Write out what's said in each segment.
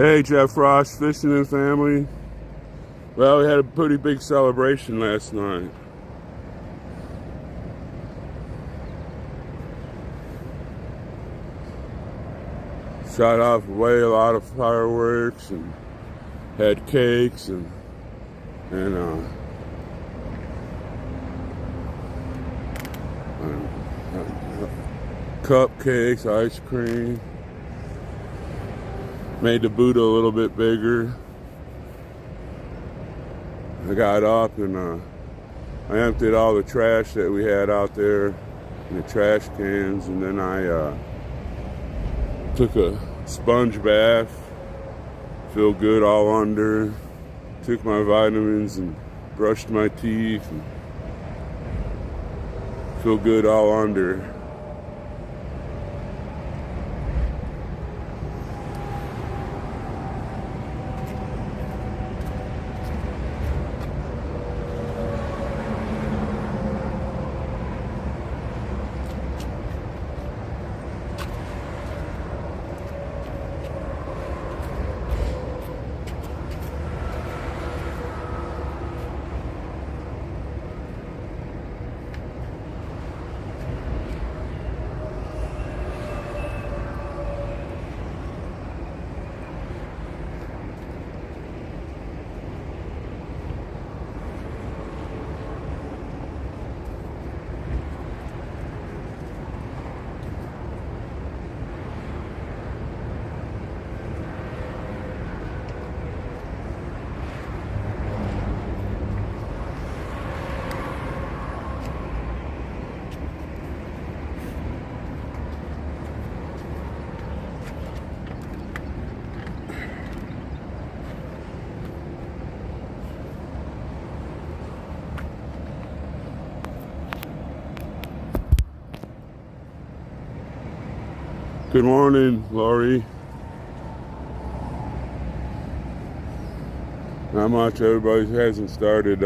Hey, Jeff Ross, fishing and family. Well, we had a pretty big celebration last night. Shot off way a lot of fireworks and had cakes and cupcakes, ice cream. Made the Buddha a little bit bigger. I got up and I emptied all the trash that we had out there in the trash cans, and then I took a sponge bath. Feel good all under. Took my vitamins and brushed my teeth. And feel good all under. Good morning, Lori. Not much. Everybody hasn't started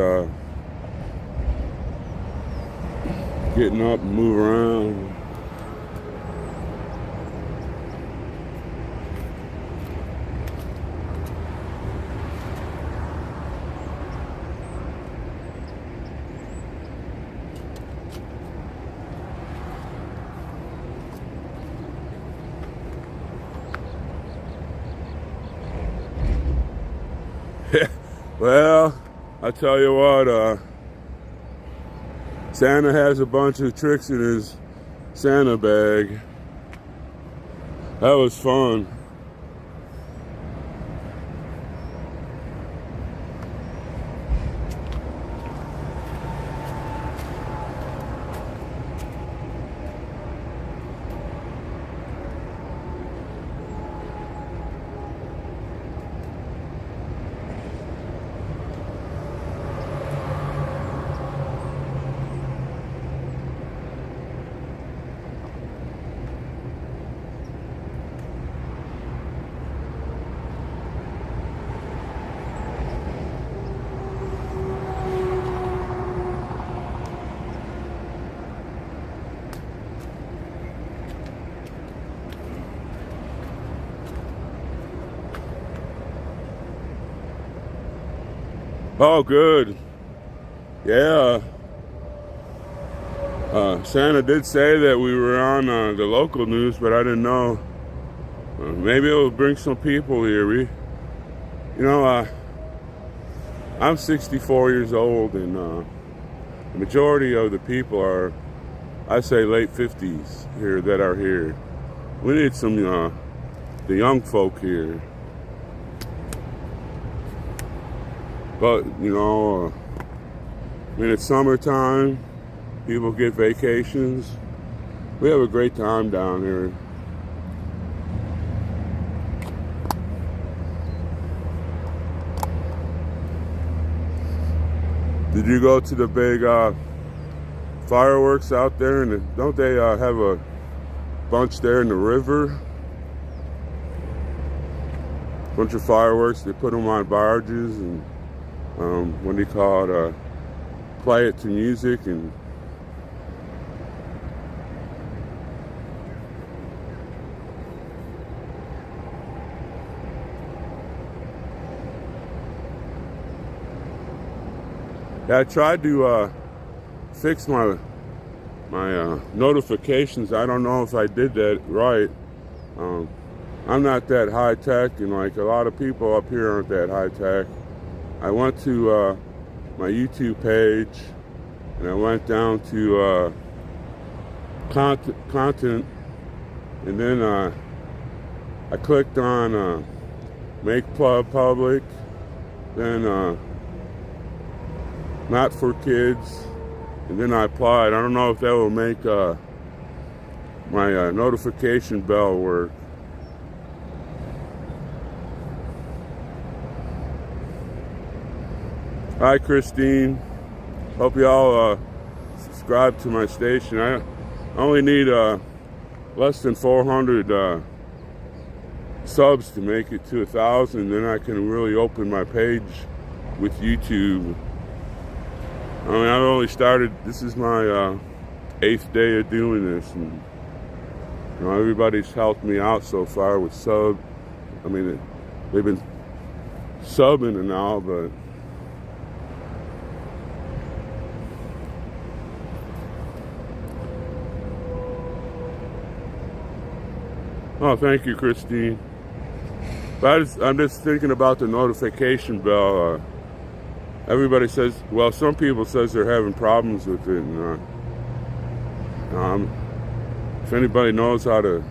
getting up and move around. Well, I tell you what, Santa has a bunch of tricks in his Santa bag. That was fun. Oh, good. Yeah. Santa did say that we were on the local news, but I didn't know. Maybe it'll bring some people here. I'm 64 years old, and the majority of the people are, I say, late 50s here that are here. We need some the young folk here. But, it's summertime, people get vacations. We have a great time down here. Did you go to the big fireworks out there? And don't they have a bunch there in the river? Bunch of fireworks, they put them on barges and what do you call it, play it to music, and Yeah, I tried to fix my notifications. I don't know if I did that right. I'm not that high tech, and like a lot of people up here aren't that high tech. I went to my YouTube page, and I went down to content, and then I clicked on make public, then not for kids, and then I applied. I don't know if that will make my notification bell work. Hi, Christine. Hope y'all subscribe to my station. I only need less than 400 subs to make it to 1,000. Then I can really open my page with YouTube. I mean, I've only started. This is my 8th day of doing this, and you know, everybody's helped me out so far with sub. I mean, they've been subbing and all, but. Oh, thank you, Christine. But I'm just thinking about the notification bell. Everybody says, well, some people says they're having problems with it. And, if anybody knows how to,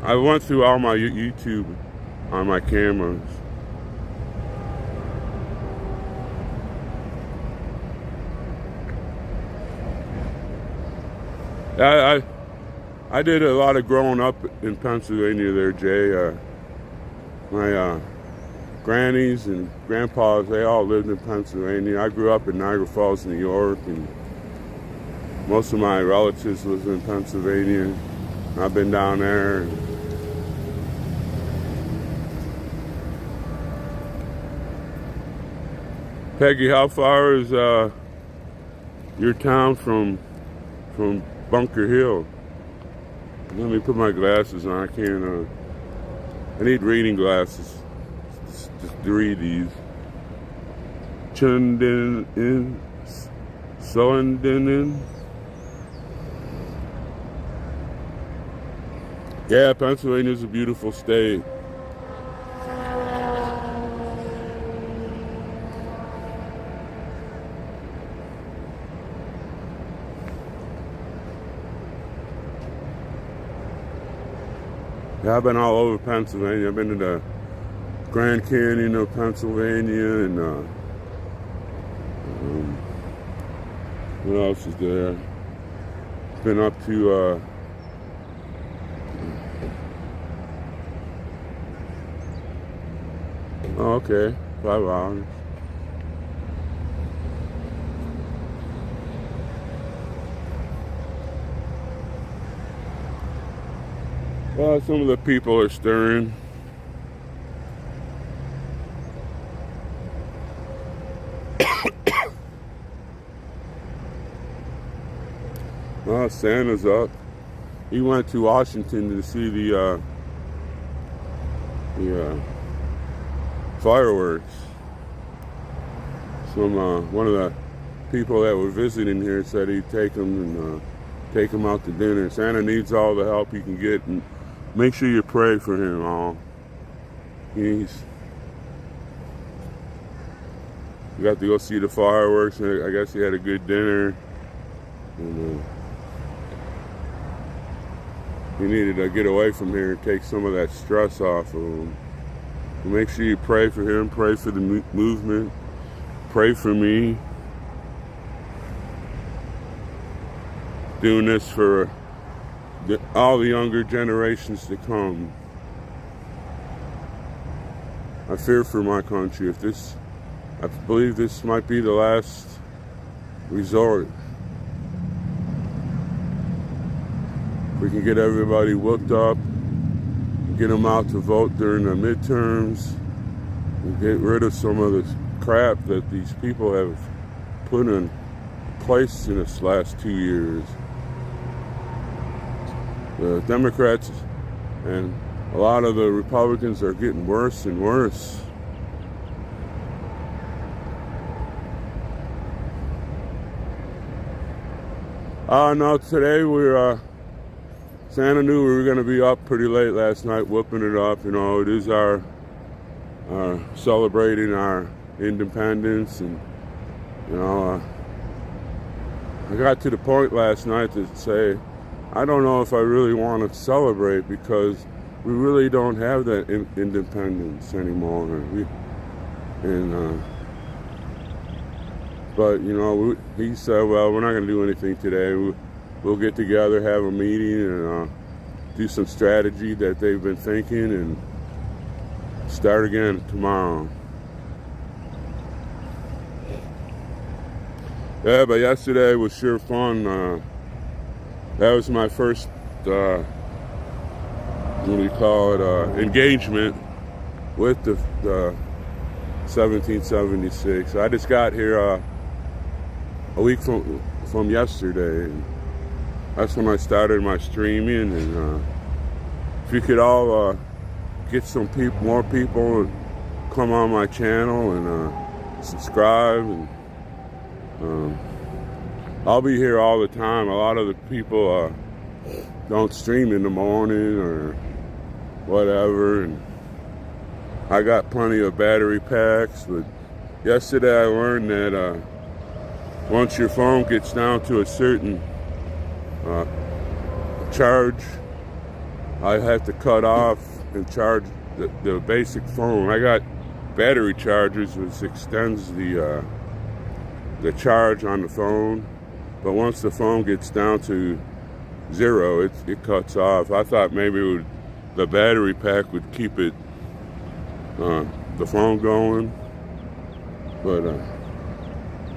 I went through all my YouTube on my cameras. I did a lot of growing up in Pennsylvania there, Jay. My grannies and grandpas, they all lived in Pennsylvania. I grew up in Niagara Falls, New York, and most of my relatives live in Pennsylvania. I've been down there. Peggy, how far is your town from Bunker Hill? Let me put my glasses on. I can't. I need reading glasses just to read these. Chundin, Soendinin. Yeah, Pennsylvania's a beautiful state. Yeah, I've been all over Pennsylvania. I've been to the Grand Canyon of Pennsylvania, and what else is there? Been up to oh, okay, 5 hours. Well, some of the people are stirring. Well, Santa's up. He went to Washington to see the fireworks. One of the people that were visiting here said he'd take them out to dinner. Santa needs all the help he can get, and make sure you pray for him all. You got to go see the fireworks, and I guess he had a good dinner. And, he needed to get away from here and take some of that stress off of him. So make sure you pray for him, pray for the movement, pray for me. Doing this for all the younger generations to come. I fear for my country. I believe this might be the last resort. We can get everybody whooped up, get them out to vote during the midterms, and get rid of some of the crap that these people have put in place in this last 2 years. The Democrats and a lot of the Republicans are getting worse and worse. No, today we're, Santa knew we were going to be up pretty late last night whooping it up. You know, it is our celebrating our independence. And, you know, I got to the point last night to say, I don't know if I really want to celebrate because we really don't have that independence anymore. But, you know, he said, well, we're not going to do anything today. We'll get together, have a meeting, and do some strategy that they've been thinking, and start again tomorrow. Yeah, but yesterday was sure fun. That was my first, what do you call it, engagement with the 1776. I just got here a week from yesterday. And that's when I started my streaming. And if you could all get some more people to come on my channel and subscribe, and I'll be here all the time. A lot of the people don't stream in the morning or whatever, and I got plenty of battery packs. But yesterday I learned that once your phone gets down to a certain charge, I have to cut off and charge the basic phone. I got battery chargers, which extends the charge on the phone, but once the phone gets down to 0, it cuts off. I thought maybe the battery pack would keep it the phone going, but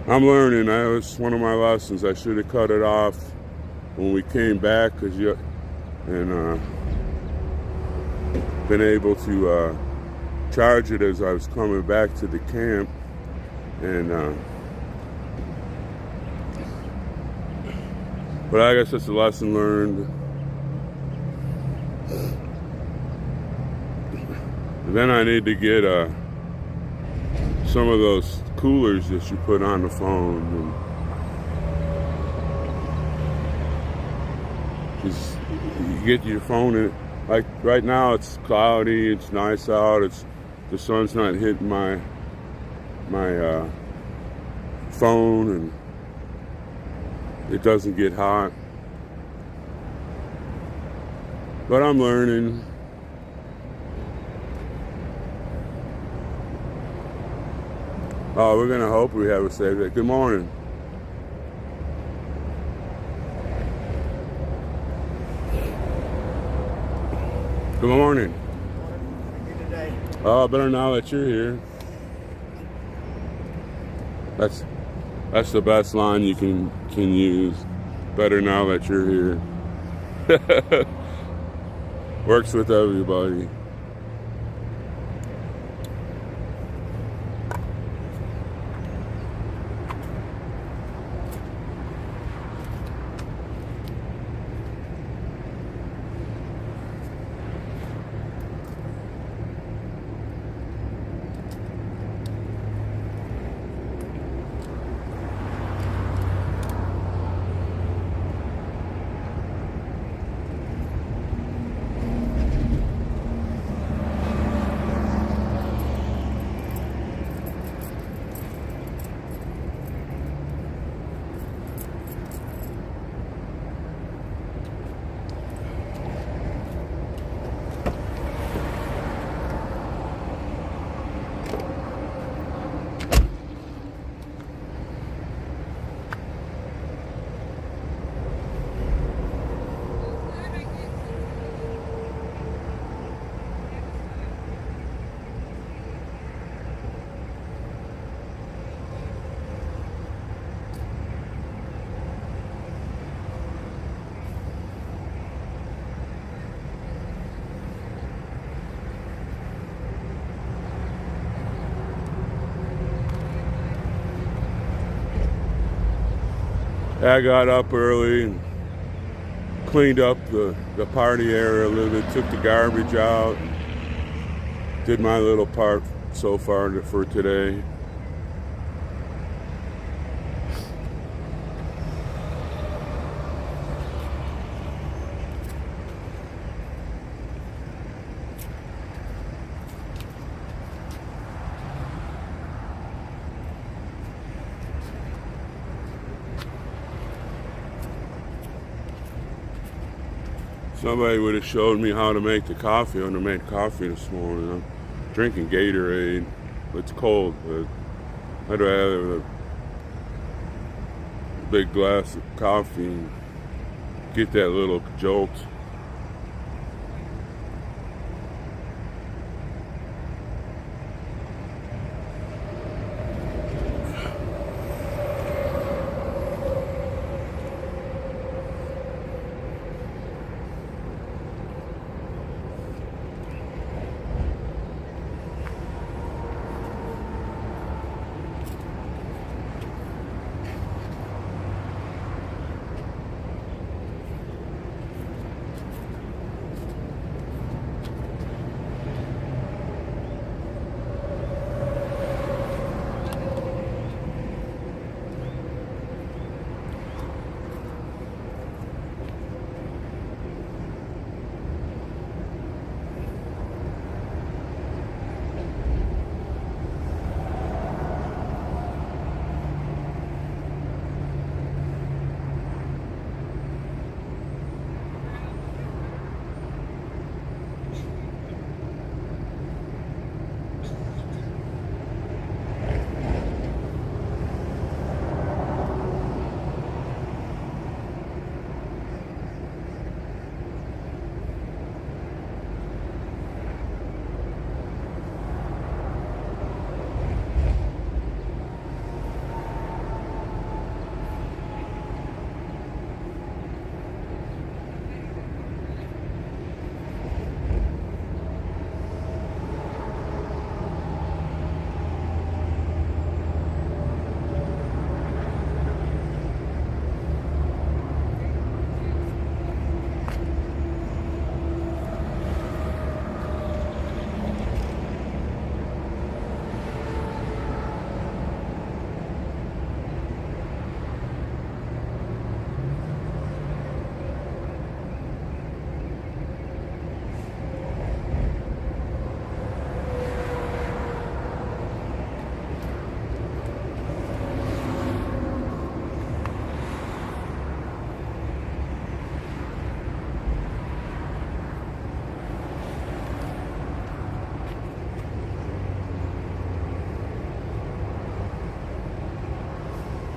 I'm learning. That was one of my lessons. I should have cut it off when we came back, and been able to charge it as I was coming back to the camp. And but I guess that's a lesson learned. And then I need to get some of those coolers that you put on the phone. And just, you get your phone in. Like right now, it's cloudy. It's nice out. The sun's not hitting my phone, and it doesn't get hot. But I'm learning. Oh, we're gonna hope we have a safe day. Good morning. Good morning. Oh, better now that you're here. That's the best line you can use. Better now that you're here. Works with everybody. I got up early and cleaned up the party area a little bit, took the garbage out, did my little part so far for today. Somebody would have showed me how to make the coffee. I would have made coffee this morning. I'm drinking Gatorade. It's cold, but I'd rather have a big glass of coffee and get that little jolt.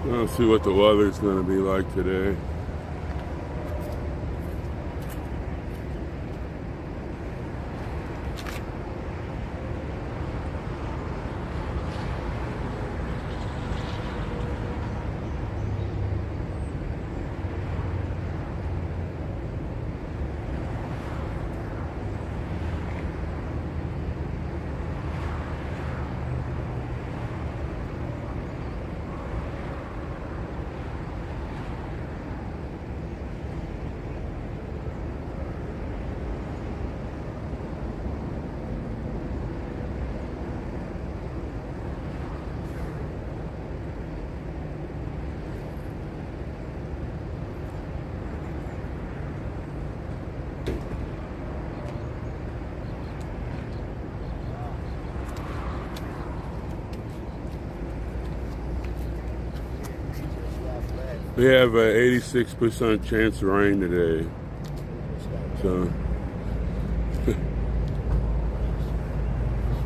Let's see what the weather's going to be like today. We have an 86% chance of rain today. So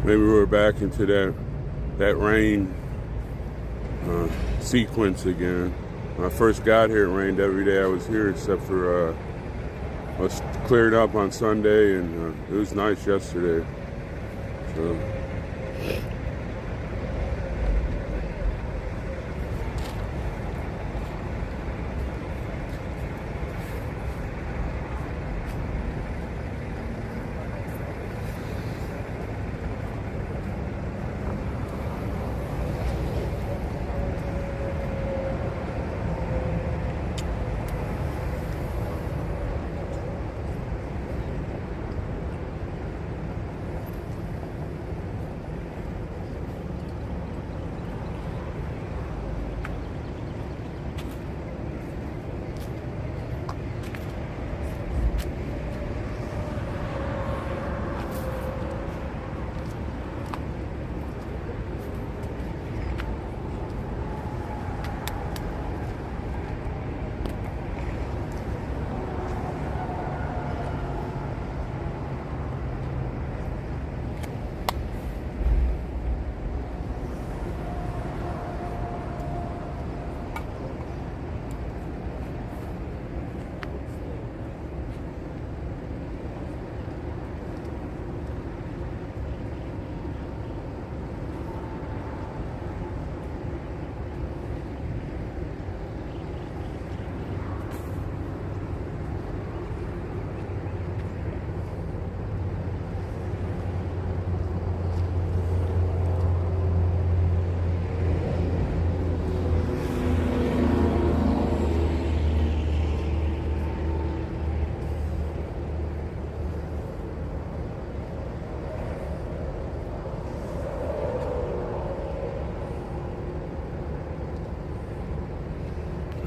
maybe we're back into that rain sequence again. When I first got here, it rained every day I was here, except for I was cleared up on Sunday, and it was nice yesterday. So.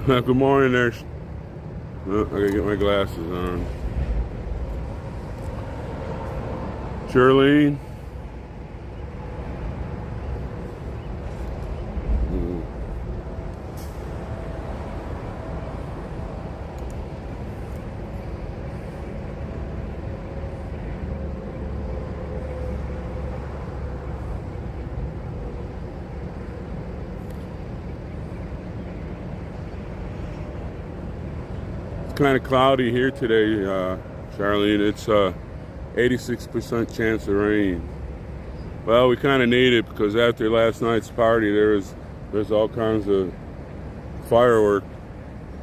Good morning there. Oh, I gotta get my glasses on. Charlene. Kind of cloudy here today, Charlene. It's 86% chance of rain. Well, we kind of need it because after last night's party, there's all kinds of firework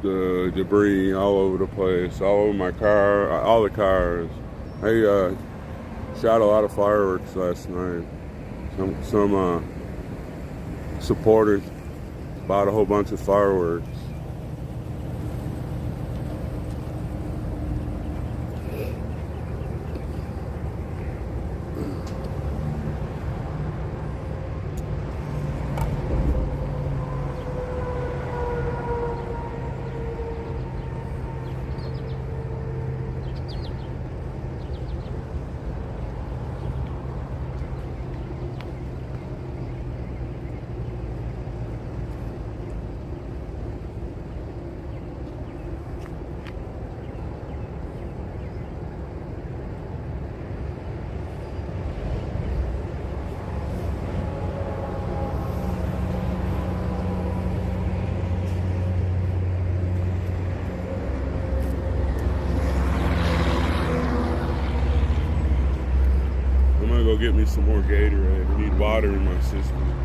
debris all over the place, all over my car, all the cars. I shot a lot of fireworks last night. Some supporters bought a whole bunch of fireworks. Go get me some more Gatorade. I need water in my system.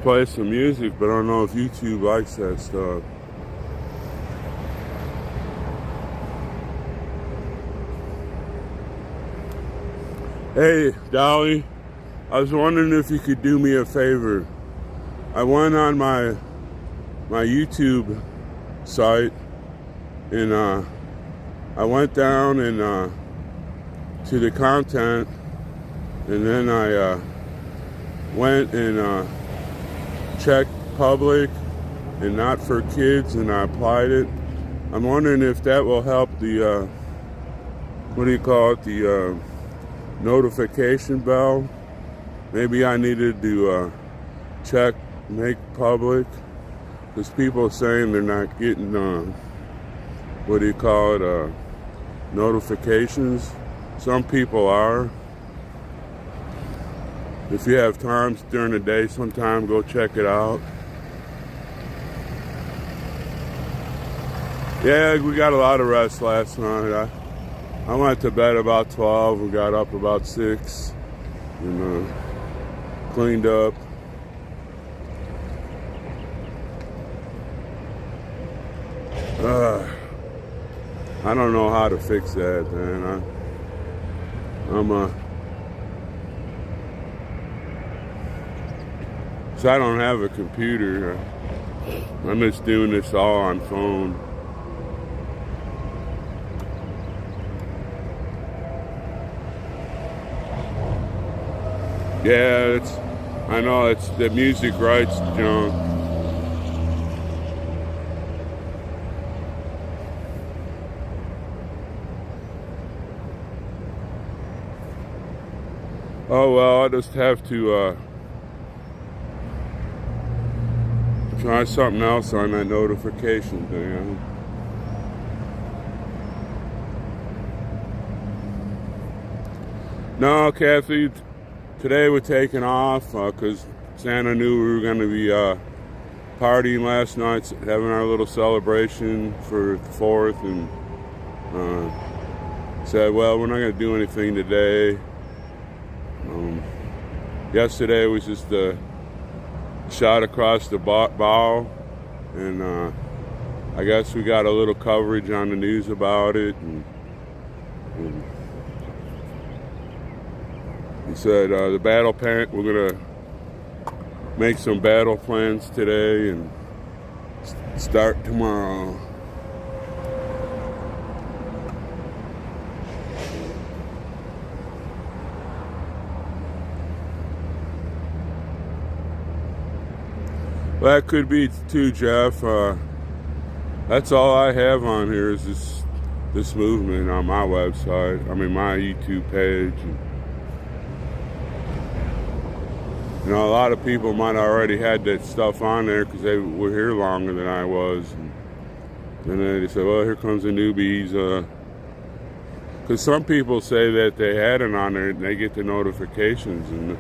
play some music, but I don't know if YouTube likes that stuff. Hey, Dolly, I was wondering if you could do me a favor. I went on my YouTube site, and I went down and to the content, and then I went and checked public and not for kids, and I applied it. I'm wondering if that will help the what do you call it, the notification bell. Maybe I needed to check make public, because people are saying they're not getting what do you call it, notifications. Some people are. If you have times during the day sometime, go check it out. Yeah, we got a lot of rest last night. I went to bed about 12 and got up about 6 and cleaned up. I don't know how to fix that, man. So I don't have a computer. I'm just doing this all on phone. Yeah, I know it's the music rights junk. Oh well, I'll just have to try something else on that notification thing. No, Kathy, today we're taking off because Santa knew we were going to be partying last night, having our little celebration for the 4th, and said, well, we're not going to do anything today. Yesterday was just a shot across the bow, and I guess we got a little coverage on the news about it, and he said the battle plan, we're gonna make some battle plans today and start tomorrow. Well, that could be too, Jeff. That's all I have on here is this movement on my website. I mean, my YouTube page. You know, a lot of people might already had that stuff on there because they were here longer than I was. And then they said, well, here comes the newbies. Because some people say that they had it on there and they get the notifications. And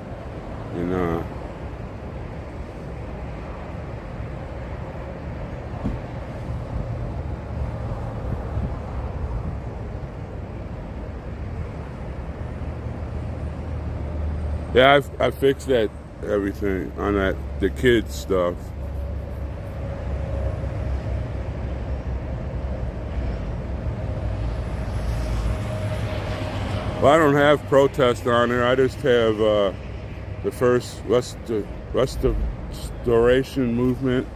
yeah, I fixed that, everything on that, the kids stuff. Well, I don't have protest on there. I just have the first restoration movement,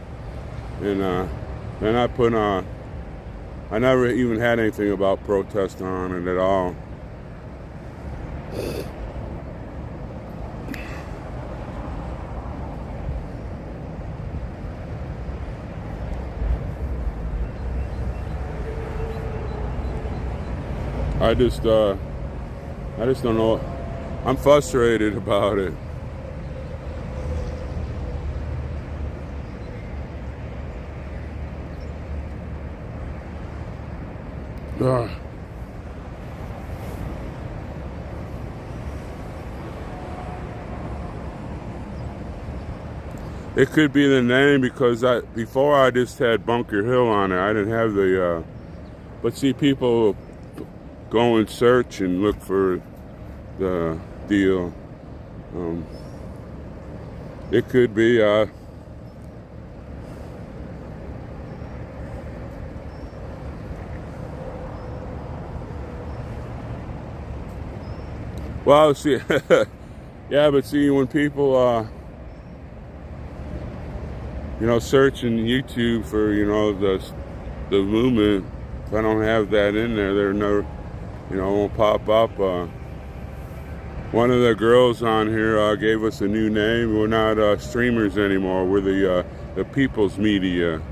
and then I put on. I never even had anything about protest on it at all. I just don't know. I'm frustrated about it. It could be the name because before I just had Bunker Hill on it. I didn't have the. But see, people go and search and look for the deal. It could be Well, see, yeah, but see, when people, you know, search in YouTube for, you know, the movement, if I don't have that in there, they're never, you know, won't pop up. One of the girls on here gave us a new name. We're not streamers anymore. We're the people's media.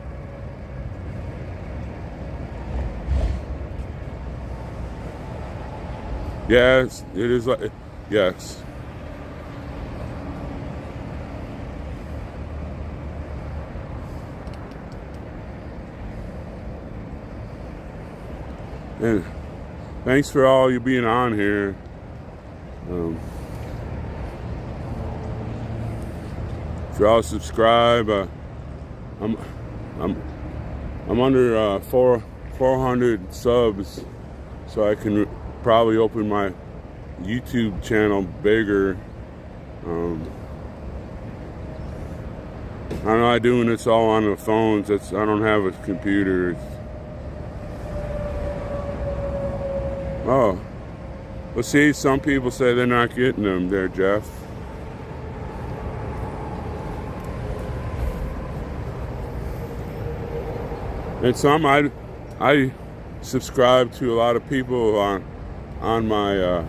Yes, it is like, yes. And thanks for all you being on here. If y'all subscribe, I'm under 400 subs, so I can probably open my YouTube channel bigger. I'm not doing this all on the phones. I don't have a computer. Oh, well, see, some people say they're not getting them there, Jeff. And some I subscribe to a lot of people on my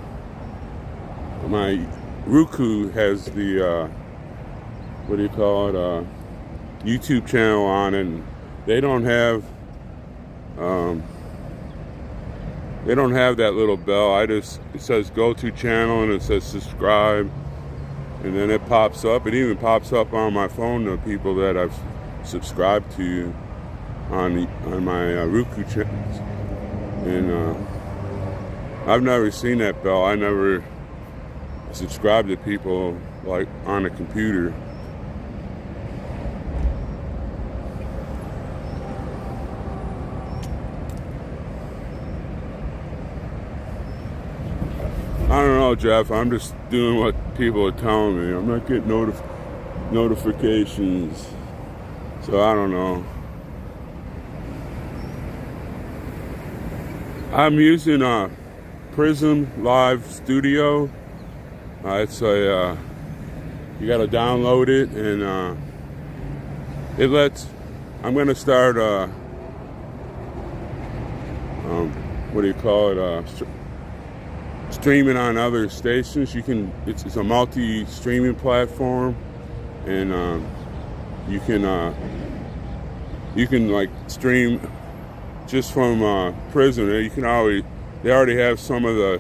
my Roku has the what do you call it, YouTube channel on, and they don't have that little bell. It says go to channel and it says subscribe, and then it pops up. It even pops up on my phone, the people that I've subscribed to on my Roku channel. And I've never seen that bell. I never subscribe to people like on a computer. I don't know, Jeff. I'm just doing what people are telling me. I'm not getting notifications, so I don't know. I'm using Prism Live Studio. It's a you got to download it, and it lets. I'm gonna start. What do you call it? Streaming on other stations. You can. It's a multi-streaming platform, and you can like stream just from Prism. You can always. They already have some of the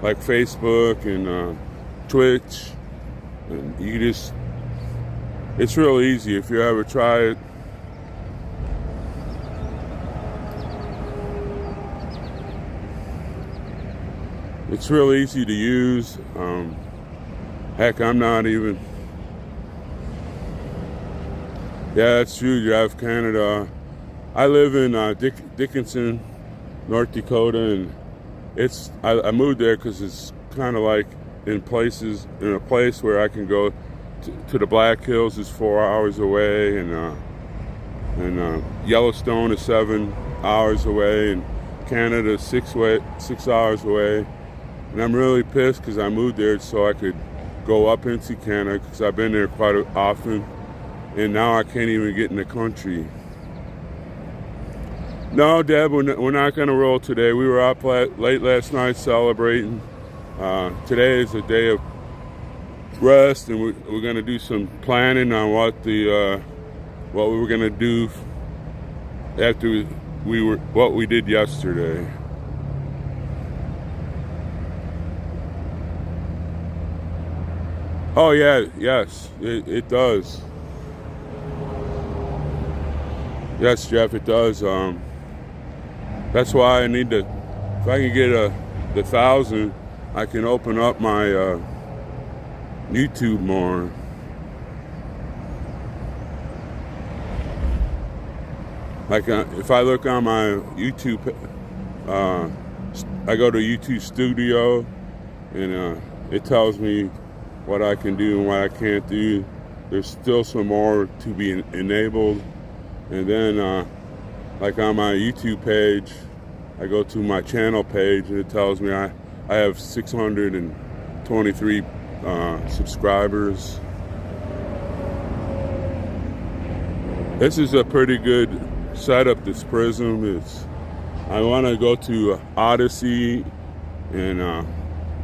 like Facebook and Twitch, and you just. It's real easy if you ever try it. It's real easy to use. Heck, I'm not even. Yeah, that's true, Jeff. Canada. I live in Dickinson, North Dakota, and I moved there because it's kind of like in a place where I can go to the Black Hills is 4 hours away, and Yellowstone is 7 hours away, and Canada is 6 hours away. And I'm really pissed because I moved there so I could go up into Canada because I've been there quite often, and now I can't even get in the country. No, Deb, we're not going to roll today. We were up late last night celebrating. Today is a day of rest, and we're going to do some planning on what we were going to do after what we did yesterday. Oh yeah, yes, it does. Yes, Jeff, it does. That's why I need to. If I can get the 1,000, I can open up my YouTube more. Like if I look on my YouTube, I go to YouTube Studio, and it tells me what I can do and what I can't do. There's still some more to be enabled. And then like on my YouTube page, I go to my channel page and it tells me I have 600 and 23 subscribers. This is a pretty good setup, this Prism. I want to go to Odyssey and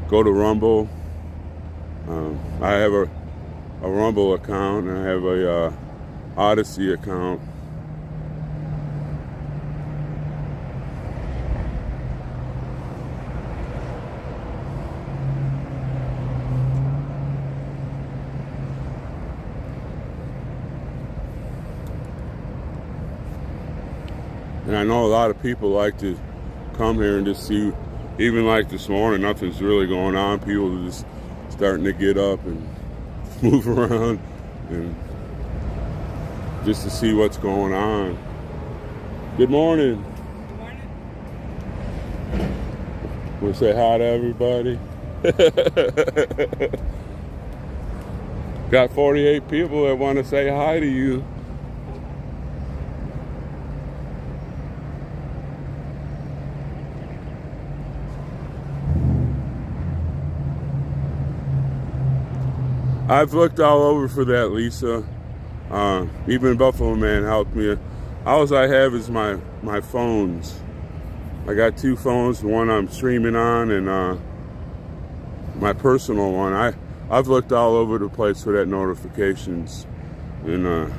go to Rumble. I have a Rumble account and I have a Odyssey account. And I know a lot of people like to come here and just see, even like this morning, nothing's really going on. People are just starting to get up and move around and just to see what's going on. Good morning. Good morning. Want to say hi to everybody? Got 48 people that want to say hi to you. I've looked all over for that, Lisa. Even Buffalo Man helped me. All I have is my phones. I got 2 phones, one I'm streaming on and my personal one. I've looked all over the place for that notifications. And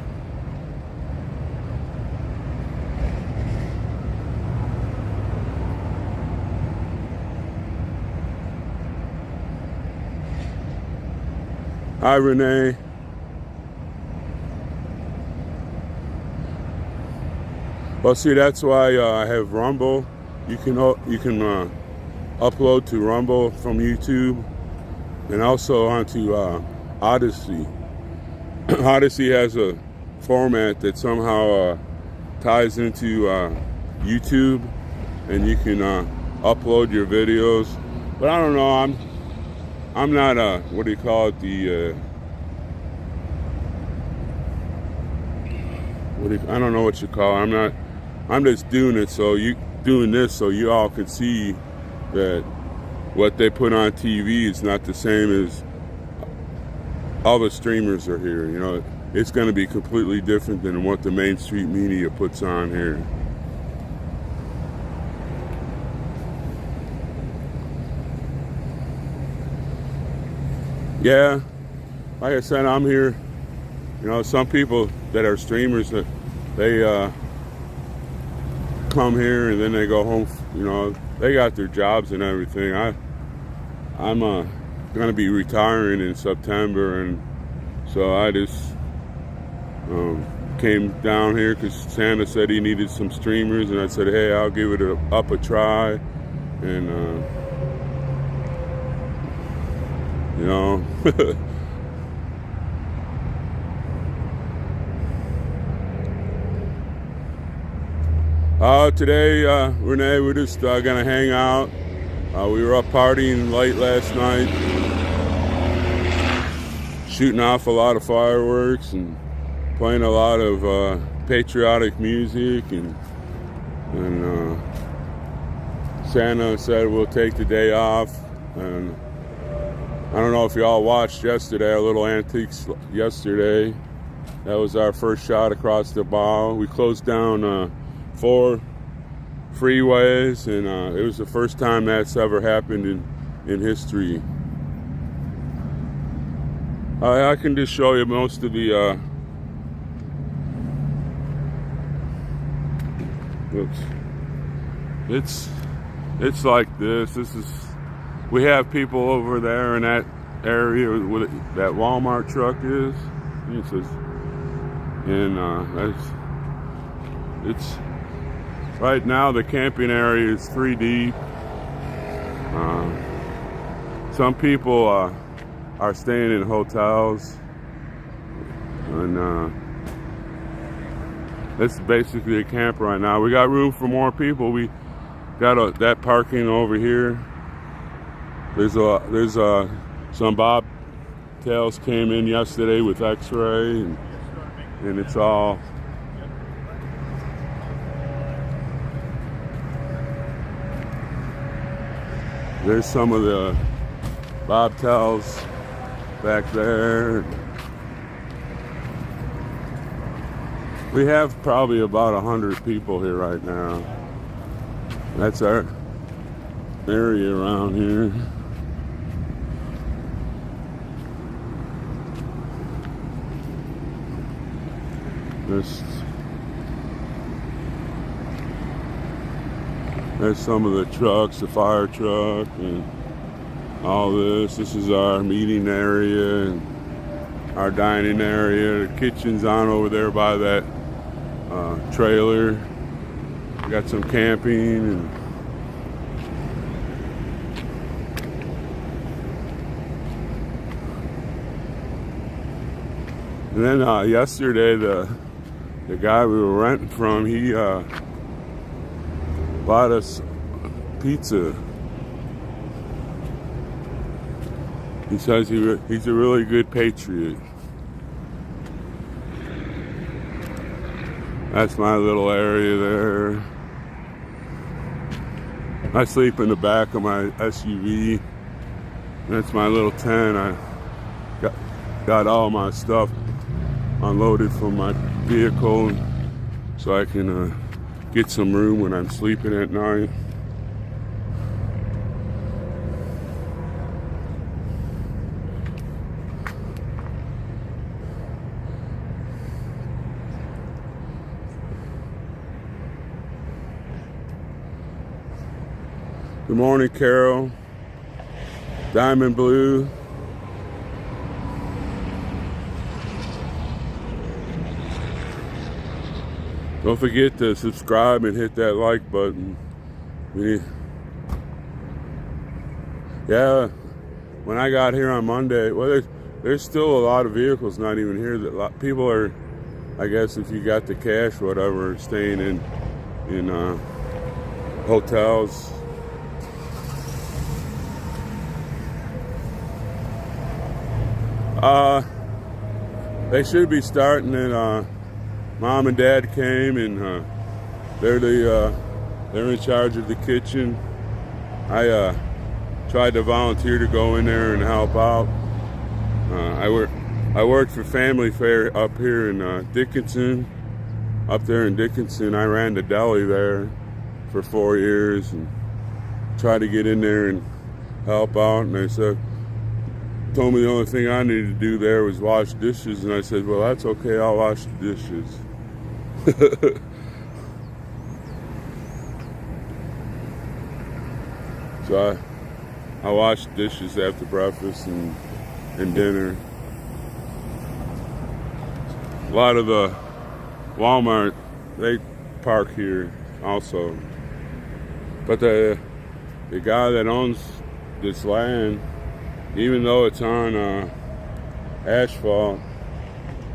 hi, Renee. Well, see, that's why I have Rumble. You can upload to Rumble from YouTube, and also onto Odyssey. Odyssey has a format that somehow ties into YouTube, and you can upload your videos. But I don't know. I'm not what do you call it? I don't know what you call it. I'm just doing it so you all can see that what they put on TV is not the same as all the streamers are here. You know, it's going to be completely different than what the mainstream media puts on here. Yeah, like I said, I'm here. You know, some people that are streamers, that they come here and then they go home. You know, they got their jobs and everything. I'm gonna be retiring in September, and so I just came down here because Santa said he needed some streamers, and I said, hey, I'll give it up a try, and you know. Today, Renee, we're just gonna hang out. We were up partying late last night, shooting off a lot of fireworks and playing a lot of patriotic music, and Santa said we'll take the day off. And I don't know if y'all watched yesterday, our little antics yesterday. That was our first shot across the bow. We closed down 4 freeways, and it was the first time that's ever happened in history. I can just show you most of the it's like this. We have people over there in that area where that Walmart truck is. And it's right now the camping area is 3 deep. Some people are staying in hotels, and it's basically a camp right now. We got room for more people. We got that parking over here. There's some bobtails came in yesterday with X-ray, and it's all. There's some of the bobtails back there. We have probably about 100 people here right now. That's our area around here. There's some of the trucks, the fire truck and all this. This is our meeting area and our dining area. The kitchen's on over there by that trailer. We got some camping and then yesterday the guy we were renting from, he bought us pizza. He says he's a really good patriot. That's my little area there. I sleep in the back of my SUV. That's my little tent. I got all my stuff unloaded from my vehicle so I can get some room when I'm sleeping at night. Good morning, Carol. Diamond Blue. Don't forget to subscribe and hit that like button. Yeah, when I got here on Monday, well, there's still a lot of vehicles not even here. That people are, I guess, if you got the cash, whatever, staying in hotels. They should be starting in. Mom and Dad came, and they're in charge of the kitchen. I tried to volunteer to go in there and help out. I worked for Family Fare up here in Dickinson. Up there in Dickinson, I ran the deli there for 4 years and tried to get in there and help out. And they told me the only thing I needed to do there was wash dishes, and I said, well, that's okay, I'll wash the dishes. So I washed dishes after breakfast and dinner. A lot of the Walmart, they park here also. But the guy that owns this land, even though it's on asphalt,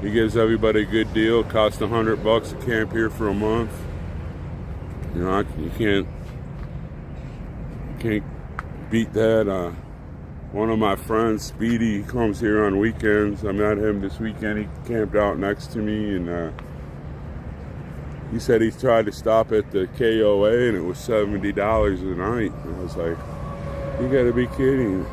he gives everybody a good deal. It costs $100 to camp here for a month. You know, you can't beat that. One of my friends, Speedy, comes here on weekends. I met him this weekend. He camped out next to me, and he said he tried to stop at the KOA, and it was $70 a night. And I was like, you gotta be kidding.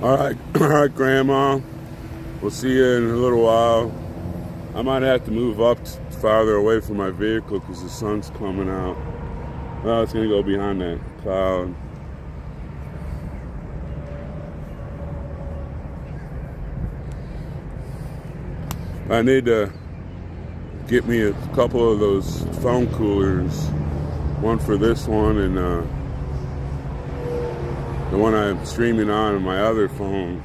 All right, Grandma. We'll see you in a little while. I might have to move up farther away from my vehicle because the sun's coming out. Well, it's gonna go behind that cloud. I need to get me a couple of those phone coolers. One for this one and the one I'm streaming on my other phone.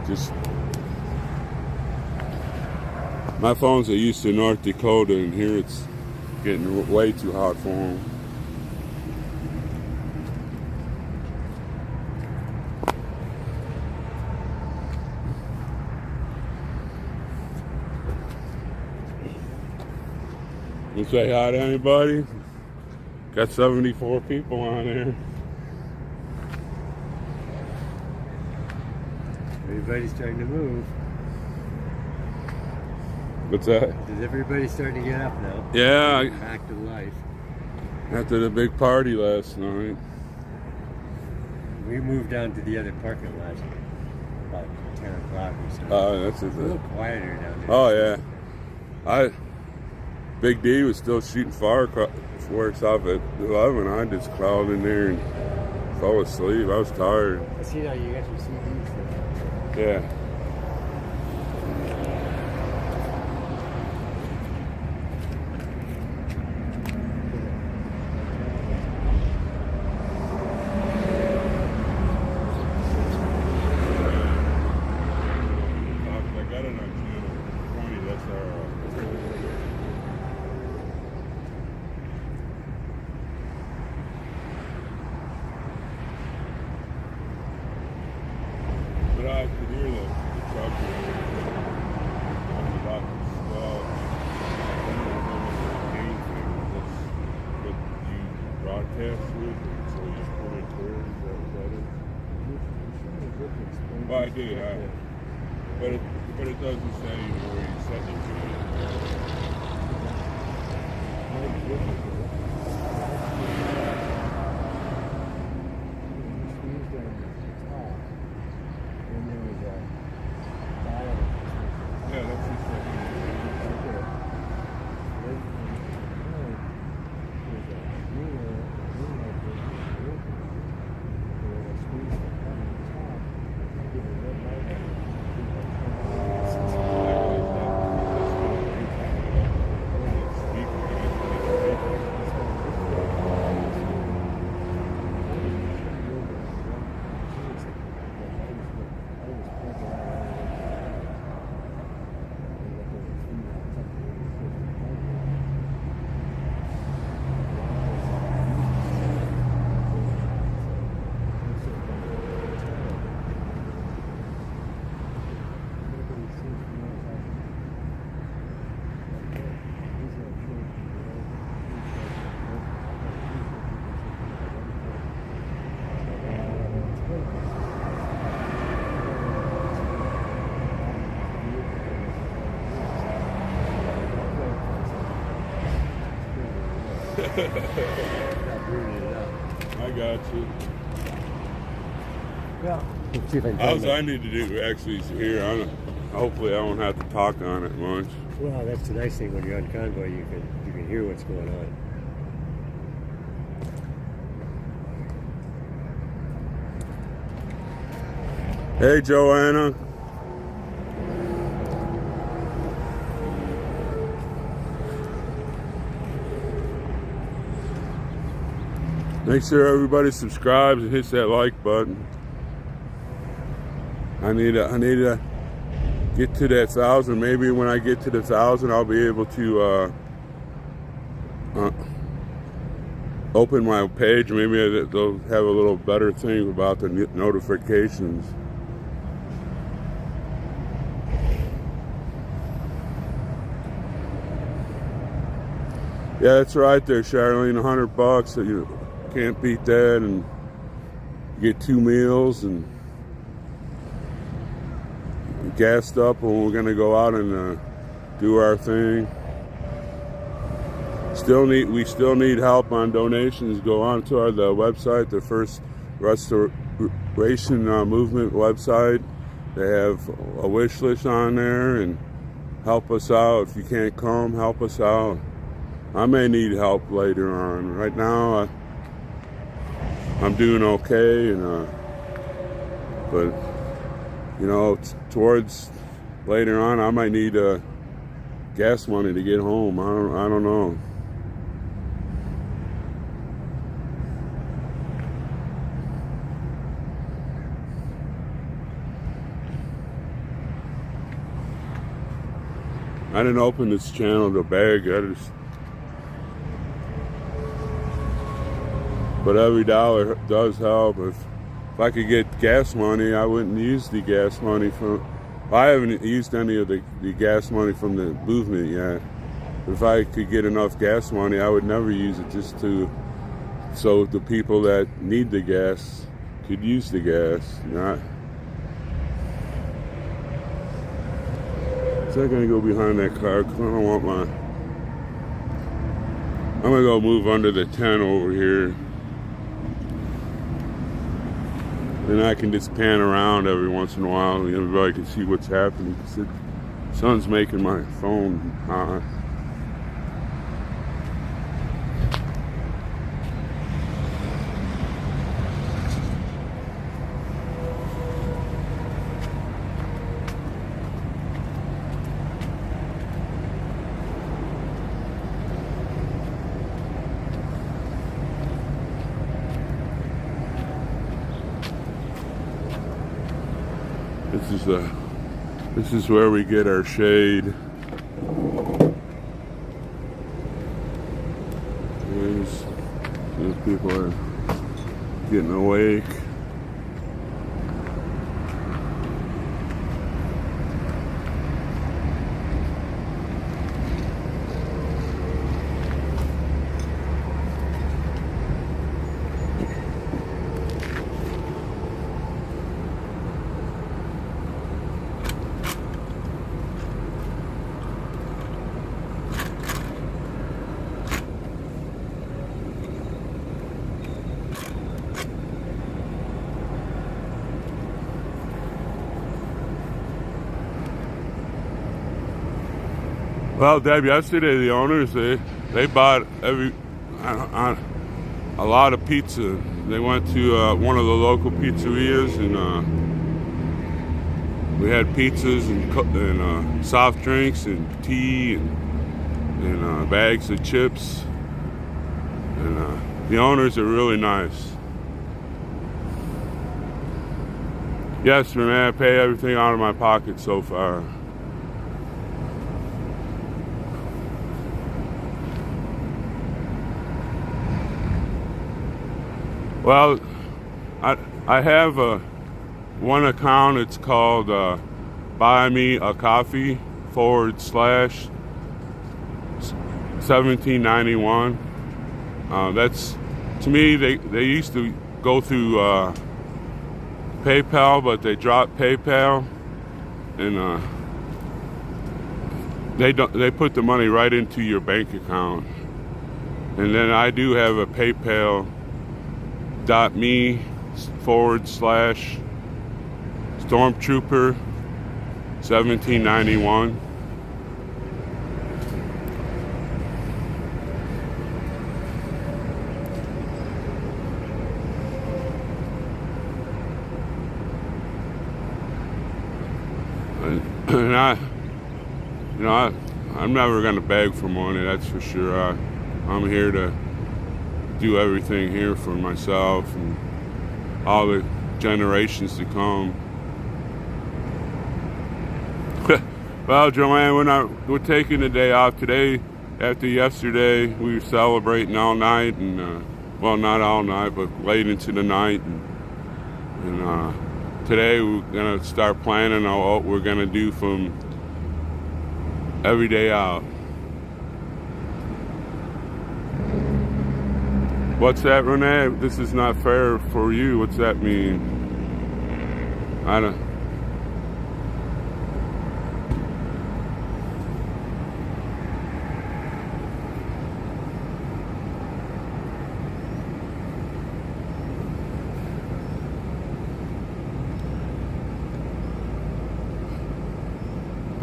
Just my phones are used to North Dakota, and here it's getting way too hot for them. You say hi to anybody? Got 74 people on there. Everybody's starting to move. What's that? Is everybody starting to get up now? Yeah. Back to life. After the big party last night. We moved down to the other parking lot about 10 o'clock or so. That's It's a little quieter down there. Oh yeah. Big D was still shooting fireworks off at 11. I just crawled in there and fell asleep. I was tired. I see now you got your CDs Yeah. there. I got it on channel 20. That's our. But I could hear the truck about to swell. I don't know what the gain thing was. What you broadcast with, so you just put it through. Is that what that is? Well, I did. But it doesn't say where you set it to. Yeah, that's just like I got you. Yeah. Let's see if I can All find that. I need to do actually is here. Hopefully I won't have to talk on it much. Well, that's the nice thing when you're on convoy, you can hear what's going on. Hey, Joanna. Make sure everybody subscribes and hits that like button. I need to get to that 1,000. Maybe when I get to the 1,000, I'll be able to open my page. Maybe they'll have a little better thing about the notifications. Yeah, that's right there, Charlene. $100. So you can't beat that, and you get 2 meals and gassed up when we're gonna go out and do our thing. We still need help on donations. Go on to the website, the First Restoration Movement website. They have a wish list on there, and help us out. If you can't come, help us out. I may need help later on. Right now, I'm doing okay, and but you know, towards later on, I might need gas money to get home. I don't know. I didn't open this channel to beg. But every dollar does help. If I could get gas money, I wouldn't use the gas money from. I haven't used any of the gas money from the movement yet. If I could get enough gas money, I would never use it, just so the people that need the gas could use the gas. Not. So I'm gonna go behind that car because I don't want my. I'm gonna go move under the tent over here, and I can just pan around every once in a while, and everybody can see what's happening. Because the sun's making my phone hot. This is where we get our shade. These people are getting awake. Well, Deb, yesterday the owners they bought a lot of pizza. They went to one of the local pizzerias, and we had pizzas and soft drinks and tea and bags of chips. And the owners are really nice. Yes, Renee, I pay everything out of my pocket so far. Well, I have one account. It's called Buy Me a Coffee /1791. That's, to me, they used to go through PayPal, but they dropped PayPal, and they put the money right into your bank account. And then I do have a PayPal.me /Stormtrooper 1791. And I'm never gonna beg for money, that's for sure. I'm here to do everything here for myself and all the generations to come. Well, Joanne, we're taking the day off today. After yesterday, we were celebrating all night, and well, not all night, but late into the night. And today we're gonna start planning on what we're gonna do from every day out. What's that, Renee? This is not fair for you. What's that mean? I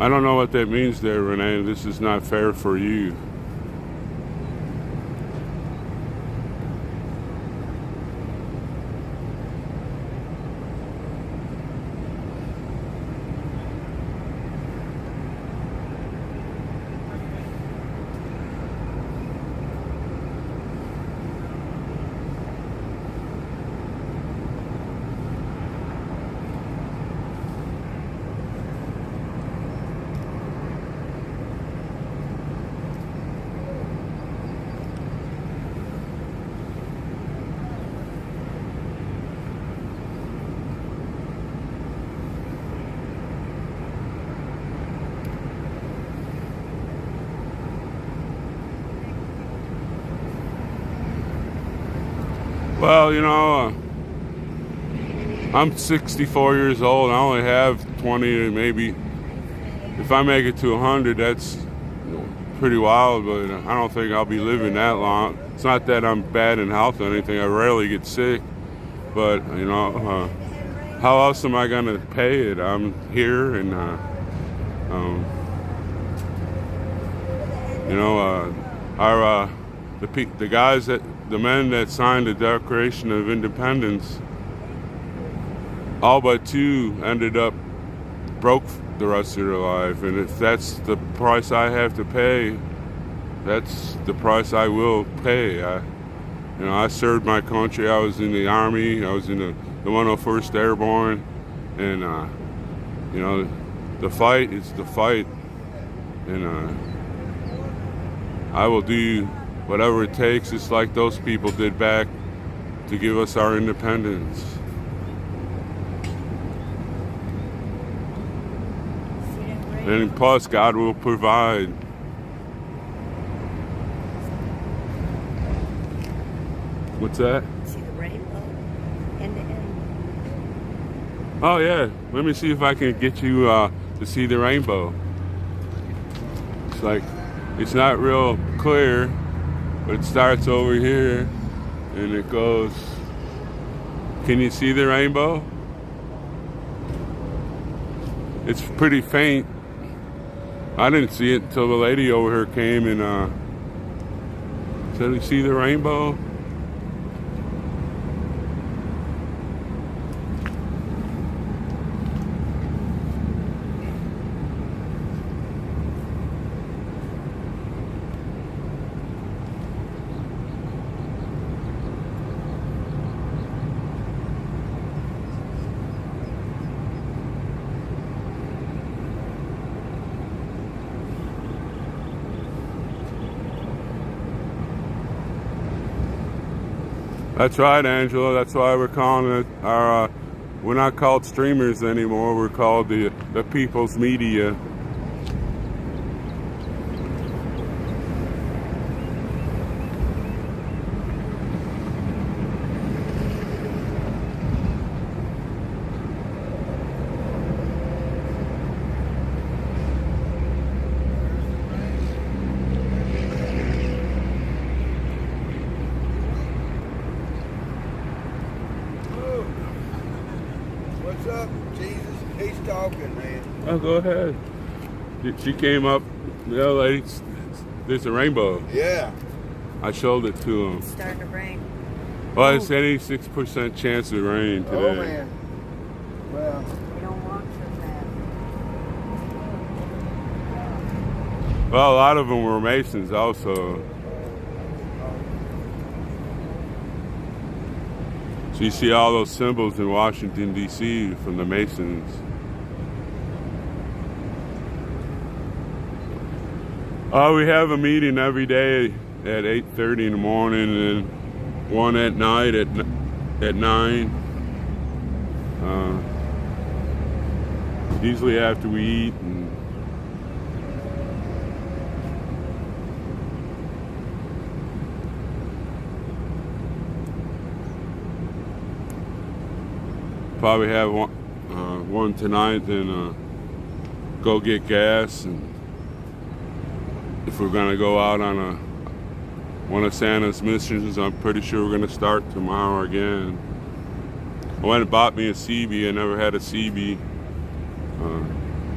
don't know what that means there, Renee. This is not fair for you. Well, you know, I'm 64 years old. I only have 20, maybe. If I make it to 100, that's pretty wild, but I don't think I'll be living that long. It's not that I'm bad in health or anything. I rarely get sick, but, you know, how else am I going to pay it? I'm here, and, you know, the guys the men that signed the Declaration of Independence, all but two ended up broke the rest of their life, and if that's the price I have to pay, that's the price I will pay. I served my country. I was in the Army. I was in the 101st Airborne, and you know, the fight is the fight, and I will do whatever it takes. It's like those people did back to give us our independence. And plus, God will provide. What's that? See the rainbow end to end. Oh yeah, let me see if I can get you to see the rainbow. It's like, it's not real clear, but it starts over here and it goes. Can you see the rainbow? It's pretty faint. I didn't see it until the lady over here came and said, "You see the rainbow?" That's right, Angela. That's why we're calling it our. We're not called streamers anymore. We're called the people's media. What's up, Jesus? He's talking, man. Oh, go ahead. She came up. The other lady, there's a rainbow. Yeah. I showed it to him. It's starting to rain. Well, it's 86% chance of rain today. Oh, man. Well, We don't walk so fast. Well, a lot of them were Masons also. So you see all those symbols in Washington, D.C. from the Masons. We have a meeting every day at 8:30 in the morning and one at night at 9. Usually after we eat. And probably have one tonight, then go get gas, and if we're gonna go out on one of Santa's missions, I'm pretty sure we're gonna start tomorrow again. I went and bought me a CB. I never had a CB.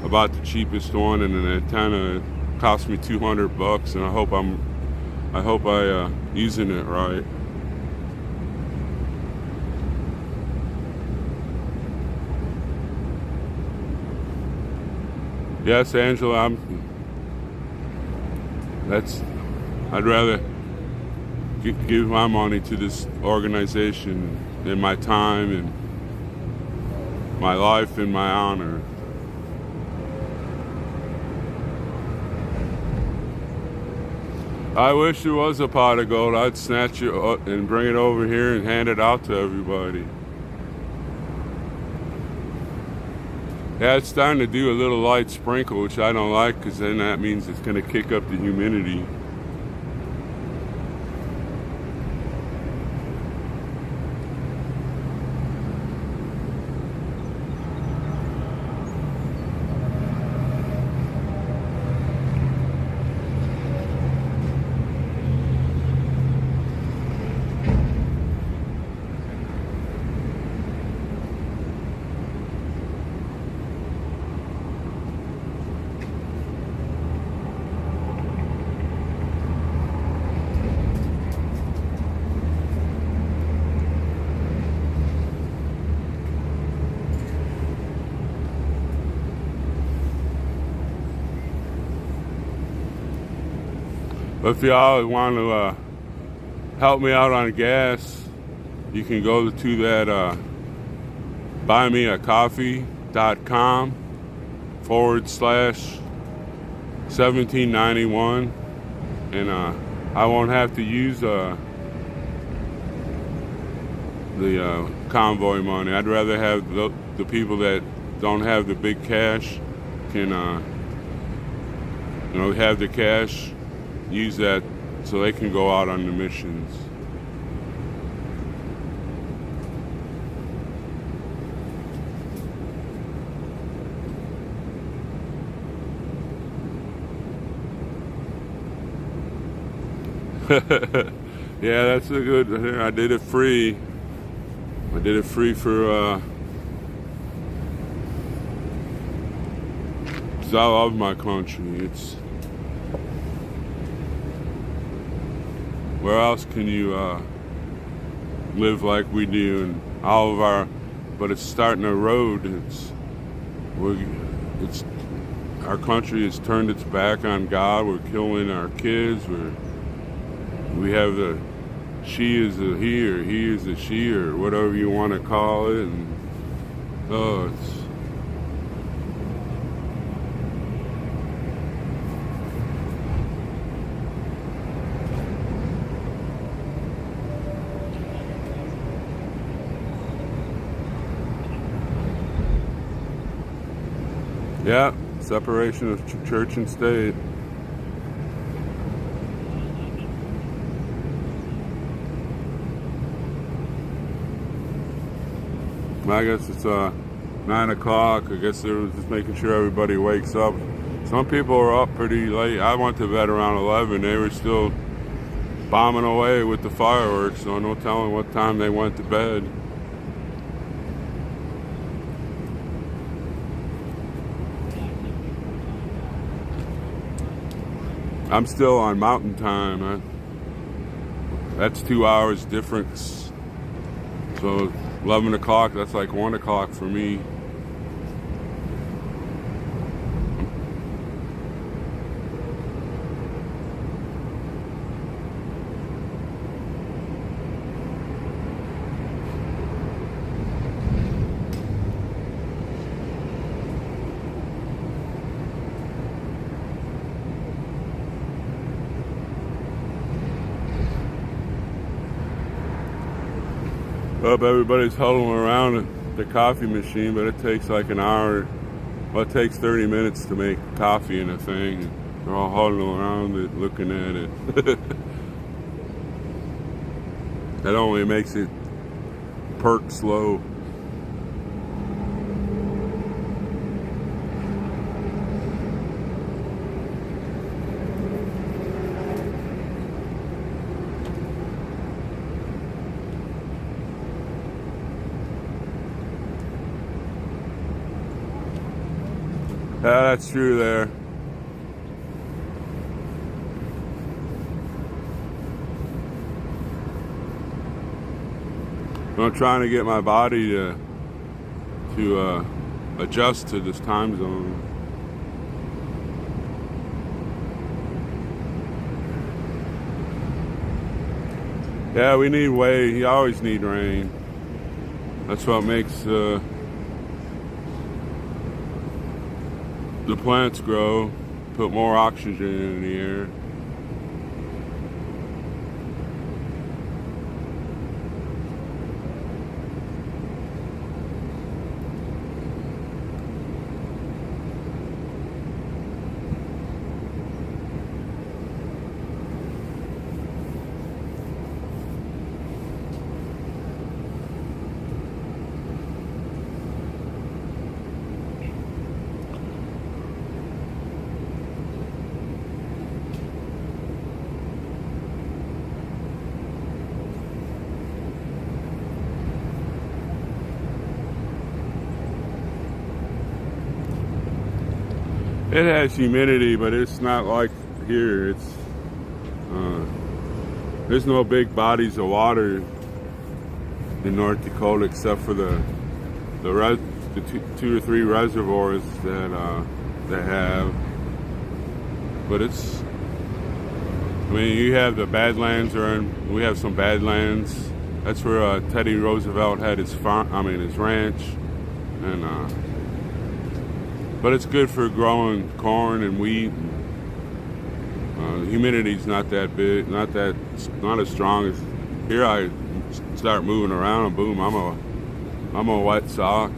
I bought the cheapest one, and an antenna. It cost me $200, and I hope I'm using it right. Yes, Angela, I'd rather give my money to this organization than my time and my life and my honor. I wish there was a pot of gold. I'd snatch it and bring it over here and hand it out to everybody. Yeah, it's starting to do a little light sprinkle, which I don't like, because then that means it's going to kick up the humidity. But if y'all want to help me out on gas, you can go to that buymeacoffee.com/1791, and I won't have to use the convoy money. I'd rather have the people that don't have the big cash can have the cash, use that so they can go out on the missions. Yeah, that's a good. I did it free. I did it free for. 'Cause I love my country. It's. Where else can you live like we do? And all of our, but it's starting to erode. It's. Our country has turned its back on God. We're killing our kids. We have the she is a he or he is a she or whatever you want to call it, and it's yeah, separation of church and state. I guess it's 9 o'clock. I guess they were just making sure everybody wakes up. Some people are up pretty late. I went to bed around 11. They were still bombing away with the fireworks, so no telling what time they went to bed. I'm still on mountain time. That's 2 hours difference. So 11 o'clock, that's like 1 o'clock for me. Up, everybody's huddling around the coffee machine, but it takes like an hour. Well, it takes 30 minutes to make coffee in a thing. They're all huddling around it, looking at it. That only makes it perk slow. Yeah, that's true there. I'm trying to get my body to adjust to this time zone. Yeah, we need way. You always need rain. That's what makes the plants grow, put more oxygen in the air. It has humidity, but it's not like here. It's there's no big bodies of water in North Dakota except for the 2 or 3 reservoirs that they have. But it's I mean, you have the Badlands, we have some Badlands. That's where Teddy Roosevelt had his farm. I mean, his ranch, and but it's good for growing corn and wheat. The humidity's not that big, not as strong as here. I start moving around and boom, I'm a wet sock.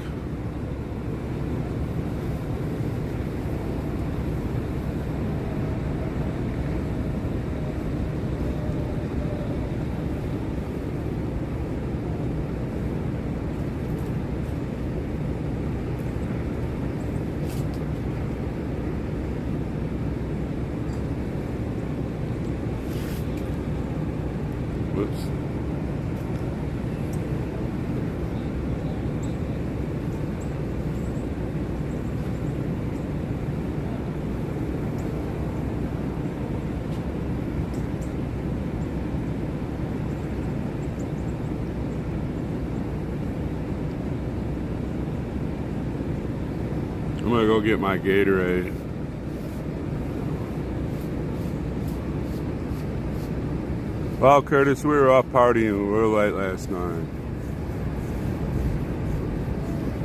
Whoops. I'm gonna go get my Gatorade. Well, Curtis, we were up partying real late last night.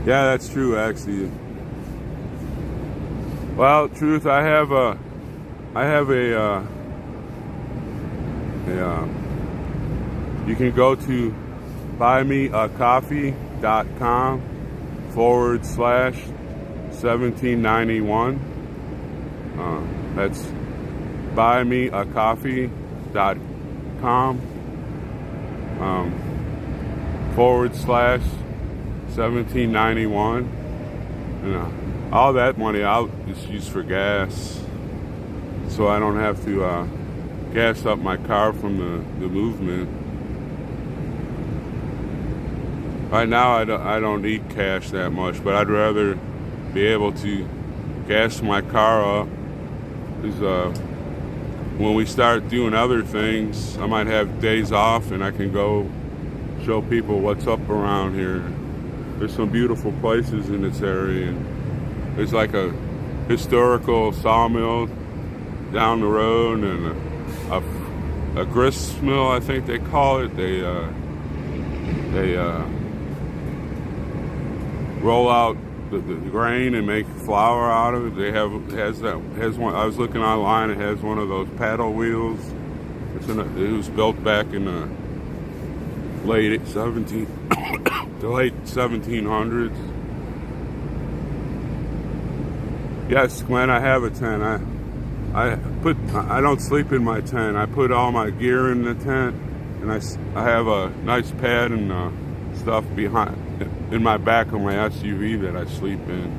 Yeah, that's true, actually. Well, truth, I have a you can go to buymeacoffee.com/1791. That's buymeacoffee.com /1791, and all that money I'll just use for gas, so I don't have to gas up my car from the movement. Right now I don't need cash that much, but I'd rather be able to gas my car up, because when we start doing other things, I might have days off and I can go show people what's up around here. There's some beautiful places in this area. And there's like a historical sawmill down the road, and a grist mill, I think they call it. They roll out the grain and make flour out of it. Has one. I was looking online. It has one of those paddle wheels. It was built back in the late 1700s. Yes, Glenn, I have a tent. I don't sleep in my tent. I put all my gear in the tent, and I have a nice pad and stuff behind in my back of my SUV that I sleep in.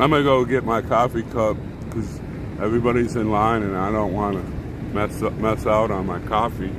I'm gonna go get my coffee cup because everybody's in line and I don't want to mess out on my coffee.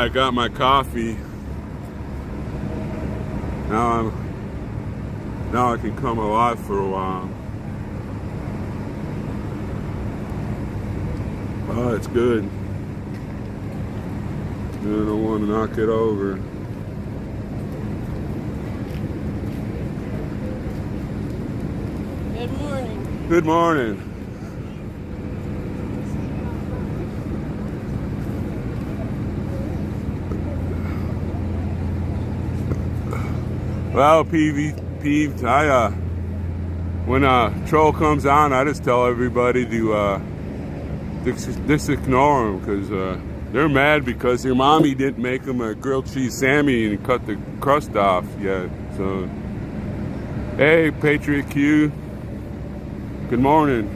I got my coffee. Now I can come alive for a while. Oh, it's good. I don't want to knock it over. Good morning. Good morning. Well, peeved. When a troll comes on, I just tell everybody to just ignore them, because they're mad because their mommy didn't make them a grilled cheese Sammy and cut the crust off yet. So, hey, Patriot Q. Good morning.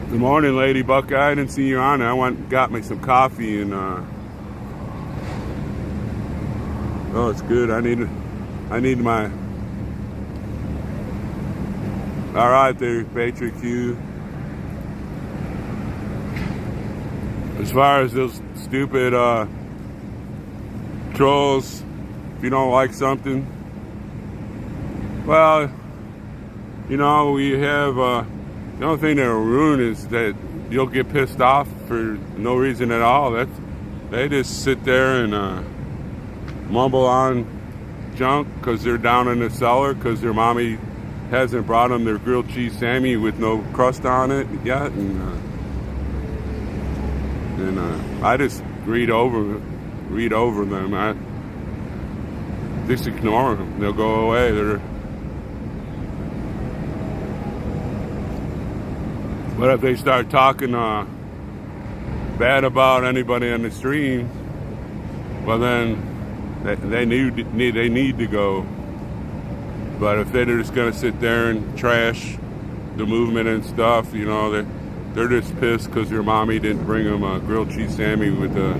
Good morning, Lady Buckeye. I didn't see you on. I got me some coffee and oh, it's good. I need my. All right, there, Patriot Q. As far as those stupid trolls, if you don't like something, well, you know, we have. The only thing that'll ruin is that you'll get pissed off for no reason at all. They just sit there and mumble on junk because they're down in the cellar because their mommy hasn't brought them their grilled cheese Sammy with no crust on it yet, and I just read over them. I just ignore them. They'll go away. But if they start talking bad about anybody on the stream, well then they need to go. But if they're just gonna sit there and trash the movement and stuff, you know, they're just pissed because their mommy didn't bring them a grilled cheese Sammy with the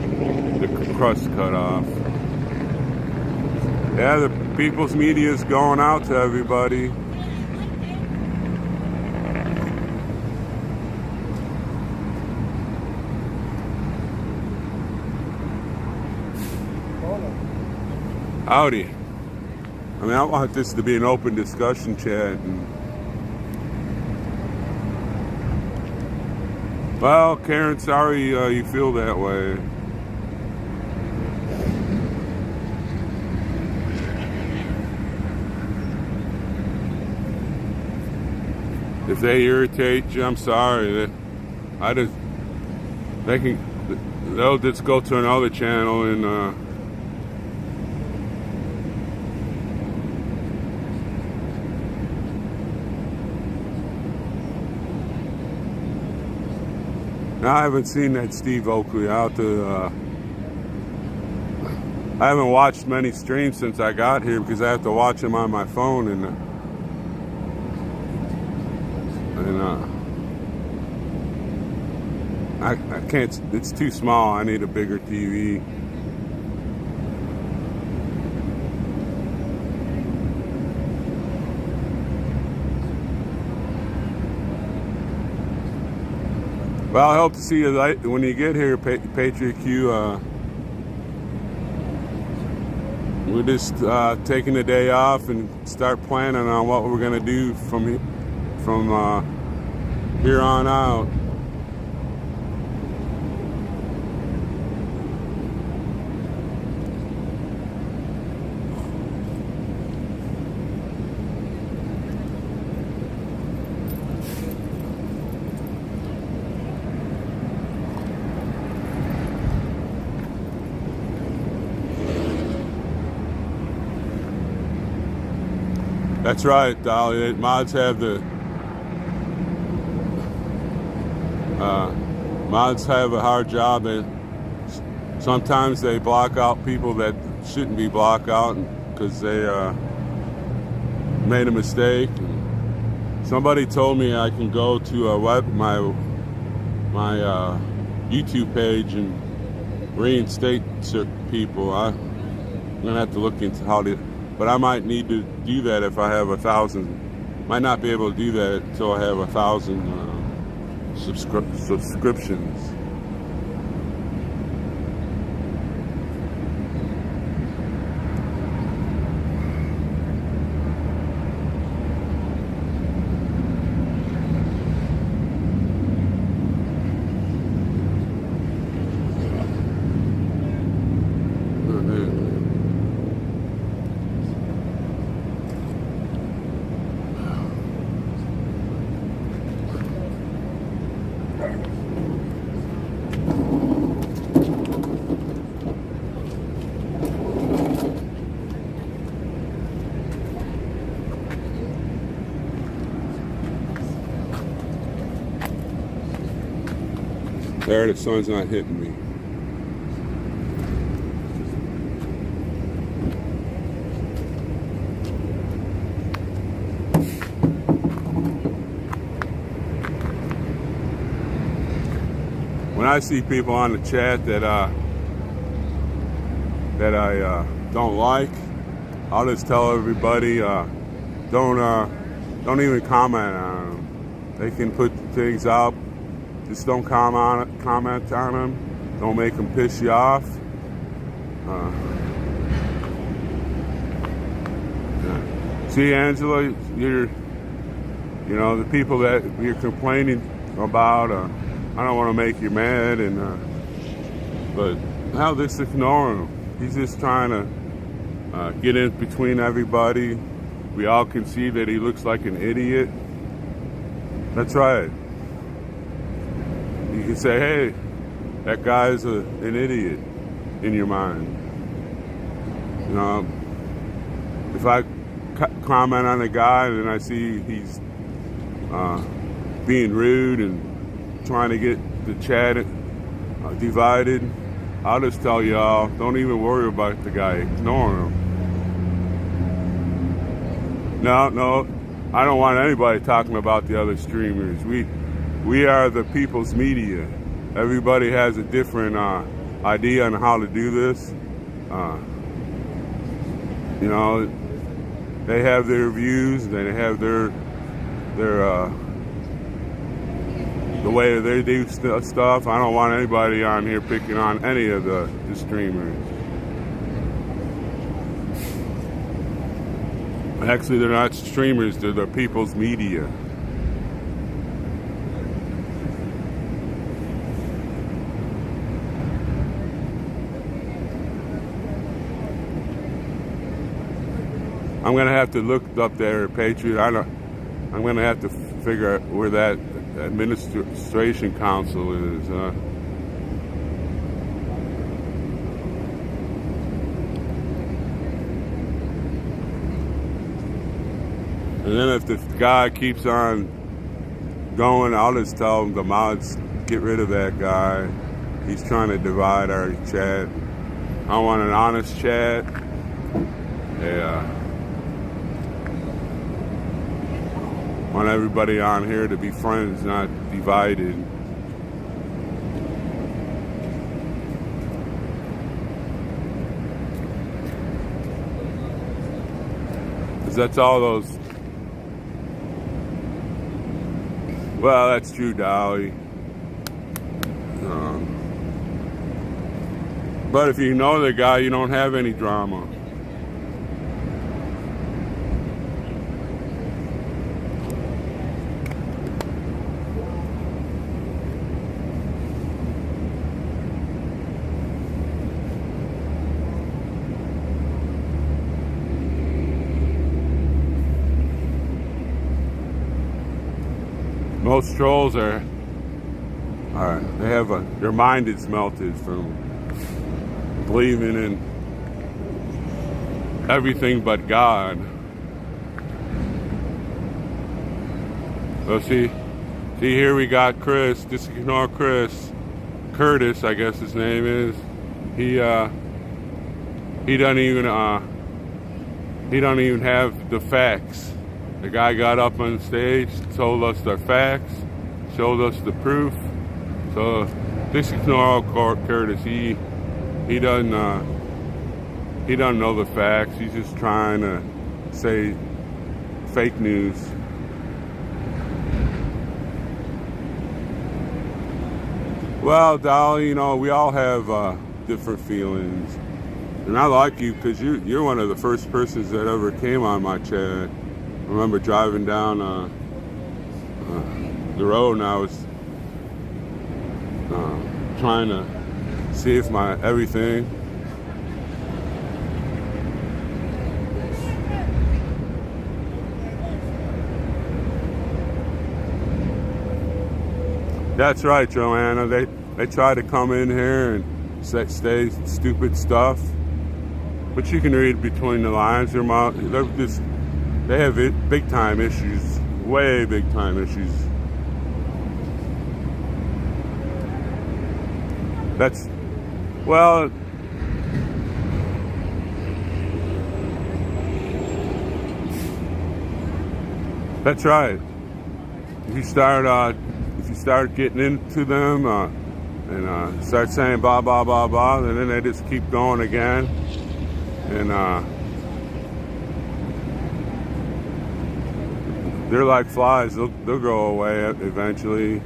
crust cut off. Yeah, the people's media is going out to everybody. Howdy. I mean, I want this to be an open discussion chat. Well, Karen, sorry you feel that way. If they irritate you, I'm sorry. They'll just go to another channel and now, I haven't seen that Steve Oakley out to. I haven't watched many streams since I got here because I have to watch him on my phone, and I can't. It's too small. I need a bigger TV. Well, I hope to see you when you get here, Patriot Q. We're just taking the day off and start planning on what we're gonna do from here on out. That's right, Dolly. Mods have a hard job. Sometimes they block out people that shouldn't be blocked out because they made a mistake. Somebody told me I can go to my YouTube page and reinstate certain people. I'm gonna have to look into how to. But I might need to do that if I have 1,000 Might not be able to do that until I have 1,000 subscriptions. There, the sun's not hitting me. When I see people on the chat that I don't like, I'll just tell everybody don't even comment on them. They can put things out. Just don't comment on them. Don't make them piss you off. See, Angela, the people that you're complaining about. I don't want to make you mad, but now just ignore him. He's just trying to get in between everybody. We all can see that he looks like an idiot. That's right. You can say, hey, that guy's an idiot in your mind. If I comment on a guy and I see he's being rude and trying to get the chat divided, I'll just tell y'all, don't even worry about the guy. Ignore him. No, I don't want anybody talking about the other streamers. We are the people's media. Everybody has a different idea on how to do this. They have their views, they have their the way they do stuff. I don't want anybody on here picking on any of the streamers. Actually, they're not streamers, they're the people's media. I'm gonna have to look up their Patriot. I'm gonna have to figure out where that administration council is. And then if the guy keeps on going, I'll just tell the mods, get rid of that guy. He's trying to divide our chat. I want an honest chat. Yeah. I want everybody on here to be friends, not divided. Because that's all those. Well, that's true, Dolly. But if you know the guy, you don't have any drama. Most trolls they have their mind is melted from believing in everything but God. So see here we got Chris. Just ignore Chris. Curtis, I guess his name is. He doesn't even have the facts. The guy got up on stage, told us the facts, showed us the proof. So just ignore Curtis. He doesn't know the facts. He's just trying to say fake news. Well, Dolly, you know, we all have different feelings. And I like you because you're one of the first persons that ever came on my chat. I remember driving down the road and I was trying to see if my everything. That's right, Joanna. They try to come in here and say stupid stuff, but you can read between the lines. They have big time issues, way big time issues. That's right. If you start getting into them and start saying blah blah blah blah, and then they just keep going again, and they're like flies. They'll go away eventually.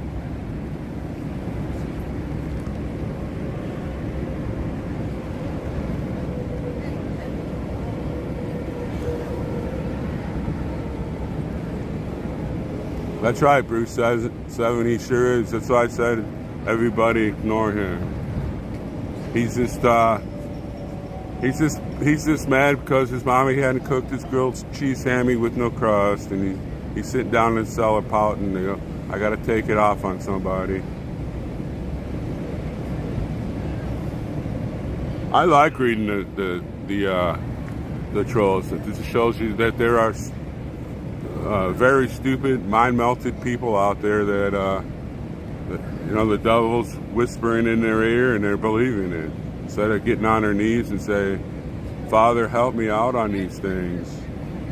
That's right, Bruce says 7. He sure is. That's why I said everybody ignore him. He's just mad because his mommy hadn't cooked his grilled cheese hammy with no crust, and he's sitting down in the cellar pouting. You know, I got to take it off on somebody. I like reading the trolls. It just shows you that there are very stupid, mind-melted people out there that, you know, the devil's whispering in their ear and they're believing it. Instead of getting on their knees and say, Father, help me out on these things.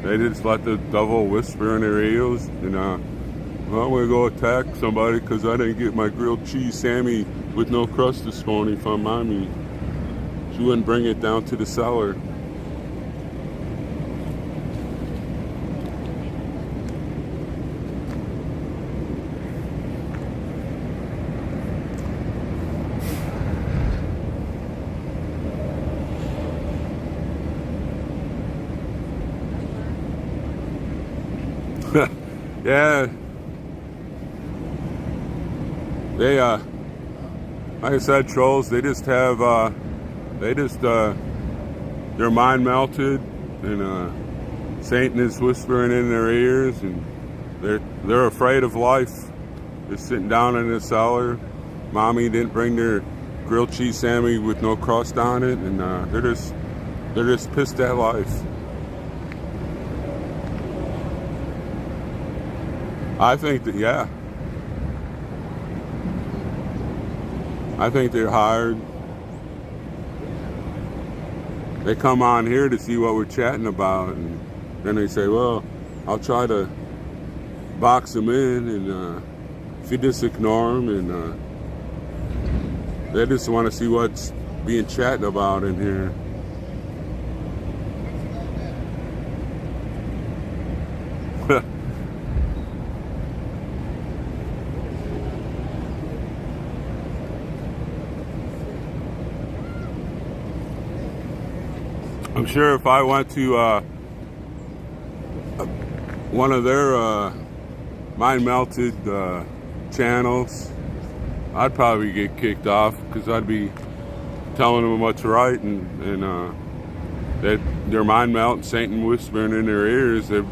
They just let the devil whisper in their ears, and well, I'm going to go attack somebody because I didn't get my grilled cheese Sammy with no crust this morning from Mommy. She wouldn't bring it down to the cellar. Yeah, they like I said, trolls. They just have their mind melted, and Satan is whispering in their ears, and they're afraid of life. They're sitting down in the cellar. Mommy didn't bring their grilled cheese Sammy with no crust on it, and they're just pissed at life. I think that, yeah. I think they're hired. They come on here to see what we're chatting about, and then they say, well, I'll try to box them in, and if you just ignore them, and they just want to see what's being chatted about in here. I'm sure if I went to one of their mind-melted channels, I'd probably get kicked off because I'd be telling them what's right, and that their mind melt, Satan whispering in their ears that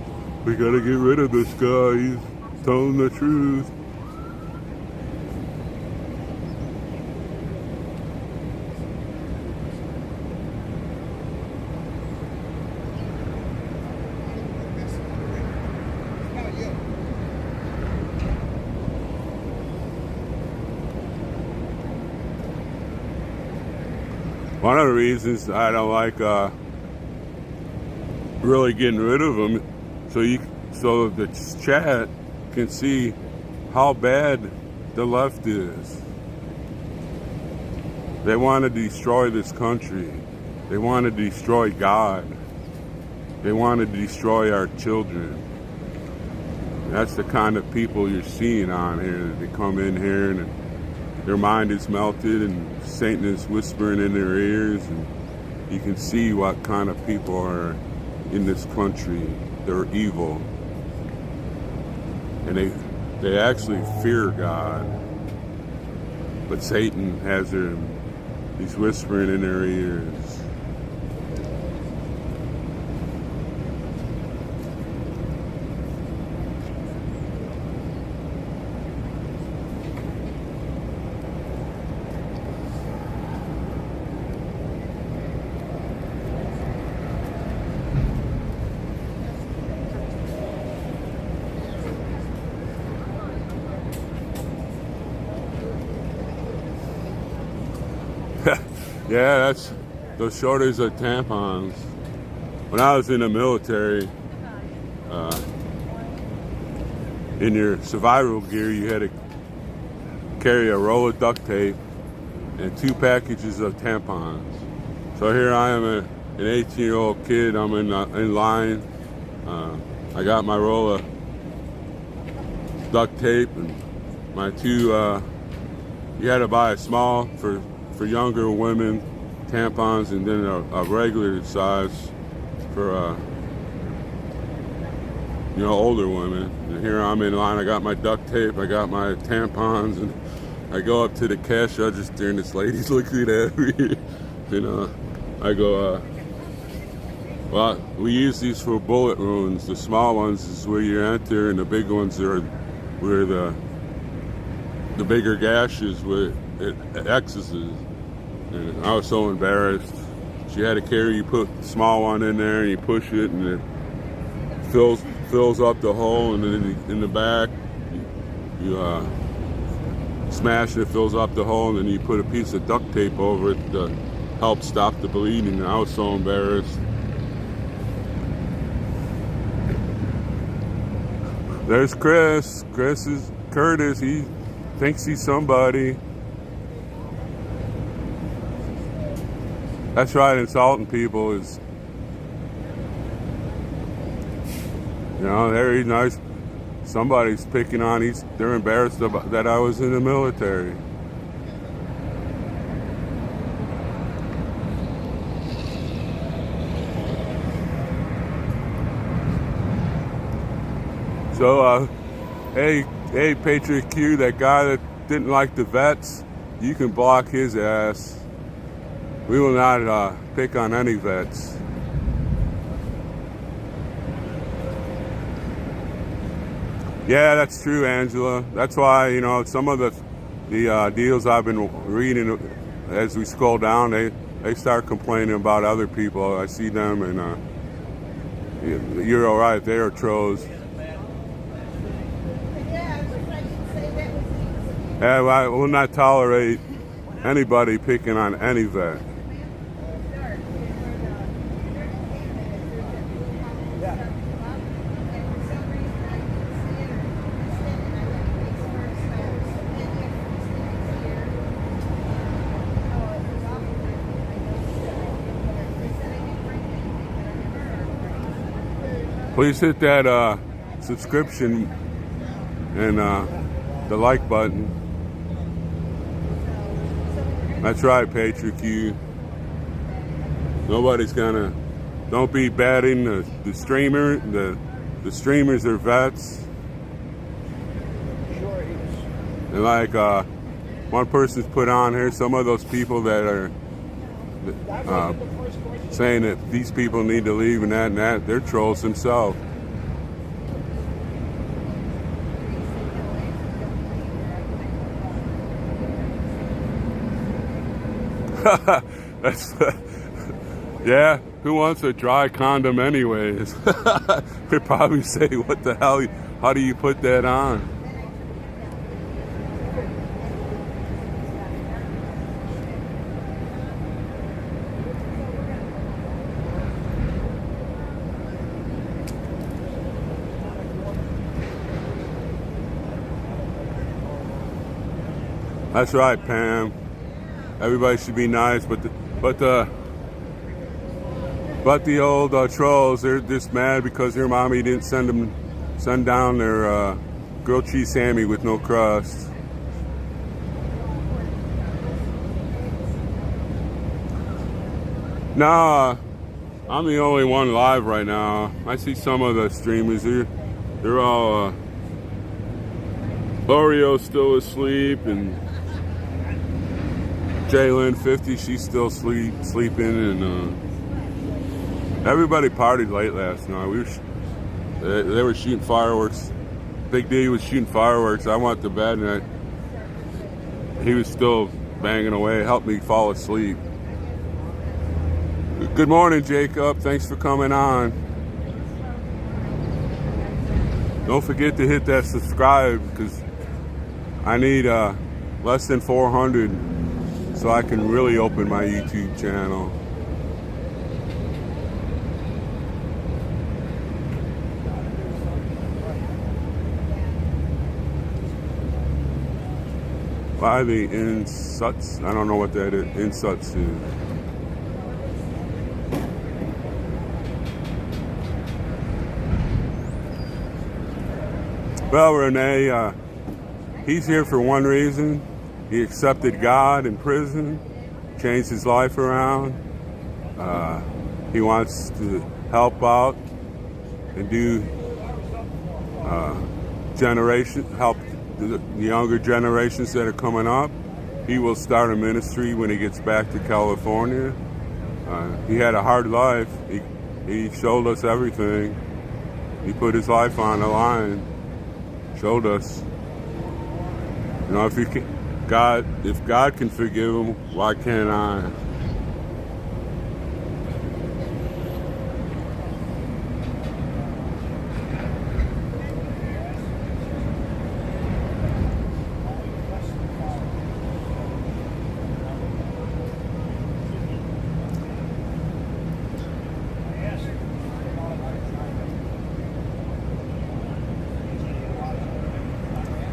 we gotta get rid of this guy, he's telling the truth. One of the reasons I don't like really getting rid of them, so the chat can see how bad the left is. They want to destroy this country. They want to destroy God. They want to destroy our children. That's the kind of people you're seeing on here. They come in here and their mind is melted and Satan is whispering in their ears, and you can see what kind of people are in this country. They're evil, and they actually fear God, but Satan has he's whispering in their ears. Yeah, that's those shortage of tampons. When I was in the military, in your survival gear, you had to carry a roll of duct tape and 2 packages of tampons. So here I am, an 18-year-old kid. I'm in line. I got my roll of duct tape and my 2. You had to buy a small for younger women tampons, and then a regular size for older women. And here I'm in line. I got my duct tape, I got my tampons, and I go up to the cash register, and this lady's looking at me. I go, well, we use these for bullet wounds. The small ones is where you enter, and the big ones are where the bigger gashes where it exits. And I was so embarrassed. She had to carry, you put the small one in there and you push it, and it fills up the hole, and then in the back you smash it, fills up the hole, and then you put a piece of duct tape over it to help stop the bleeding. And I was so embarrassed. There's Chris. Chris is Curtis. He thinks he's somebody. That's right, insulting people is, they're nice. Somebody's picking on, they're embarrassed about that I was in the military. So, hey, Patriot Q, that guy that didn't like the vets, you can block his ass. We will not pick on any vets. Yeah, that's true, Angela. That's why, some of the deals I've been reading, as we scroll down, they start complaining about other people. I see them, and you're all right. They are trolls. Yeah, well, I will not tolerate anybody picking on any vet. Please hit that subscription and the like button. That's right, Patriot Q. Nobody's gonna. Don't be batting the streamer. The streamers are vets. Sure is. And like one person's put on here, some of those people that are saying that these people need to leave and that, they're trolls themselves. That's yeah. Who wants a dry condom anyways? They'd probably say, "What the hell? How do you put that on?" That's right, Pam. Everybody should be nice, but the old trolls, they're just mad because their mommy didn't send down their grilled cheese Sammy with no crust. Nah, I'm the only one live right now. I see some of the streamers here. They're all Oreo's still asleep, and Jalen 50, she's still sleeping, and everybody partied late last night. They were shooting fireworks. Big D was shooting fireworks. I went to bed, and he was still banging away. Helped me fall asleep. Good morning, Jacob. Thanks for coming on. Don't forget to hit that subscribe, because I need less than 400 so I can really open my YouTube channel. By the insuts, I don't know what that is. Insuts is. Well, Renee, he's here for one reason. He accepted God in prison, changed his life around. He wants to help out and do help the younger generations that are coming up. He will start a ministry when he gets back to California. He had a hard life. He showed us everything. He put his life on the line, showed us. You know, if God can forgive him, why can't I?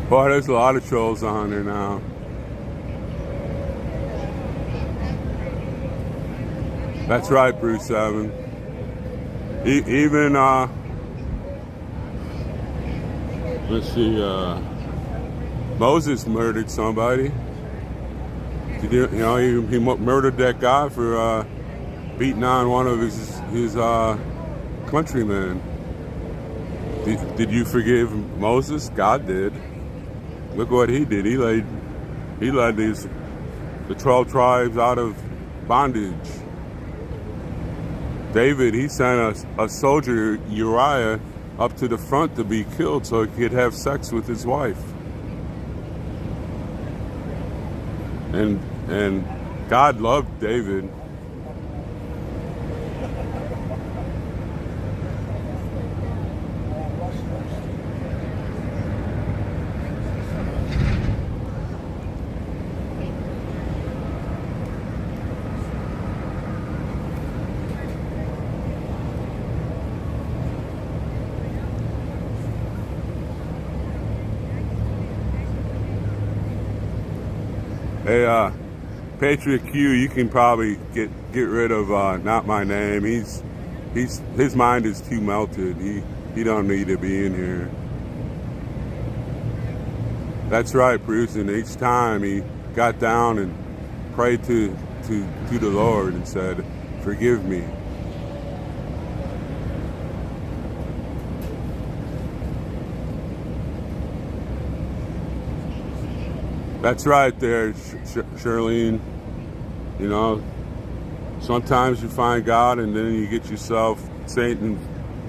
Boy, there's a lot of trolls on there now. That's right, Bruce 7. Even, let's see, Moses murdered somebody. You know, he murdered that guy for beating on one of his countrymen. Did you forgive Moses? God did. Look what he did. He led the 12 tribes out of bondage. David, he sent a soldier, Uriah, up to the front to be killed so he could have sex with his wife. And God loved David. Hey, Patriot Q, you can probably get rid of not my name. His mind is too melted. He don't need to be in here. That's right, Bruce. And each time he got down and prayed to the Lord and said, "Forgive me." That's right there, Charlene. You know, sometimes you find God and then you get yourself Satan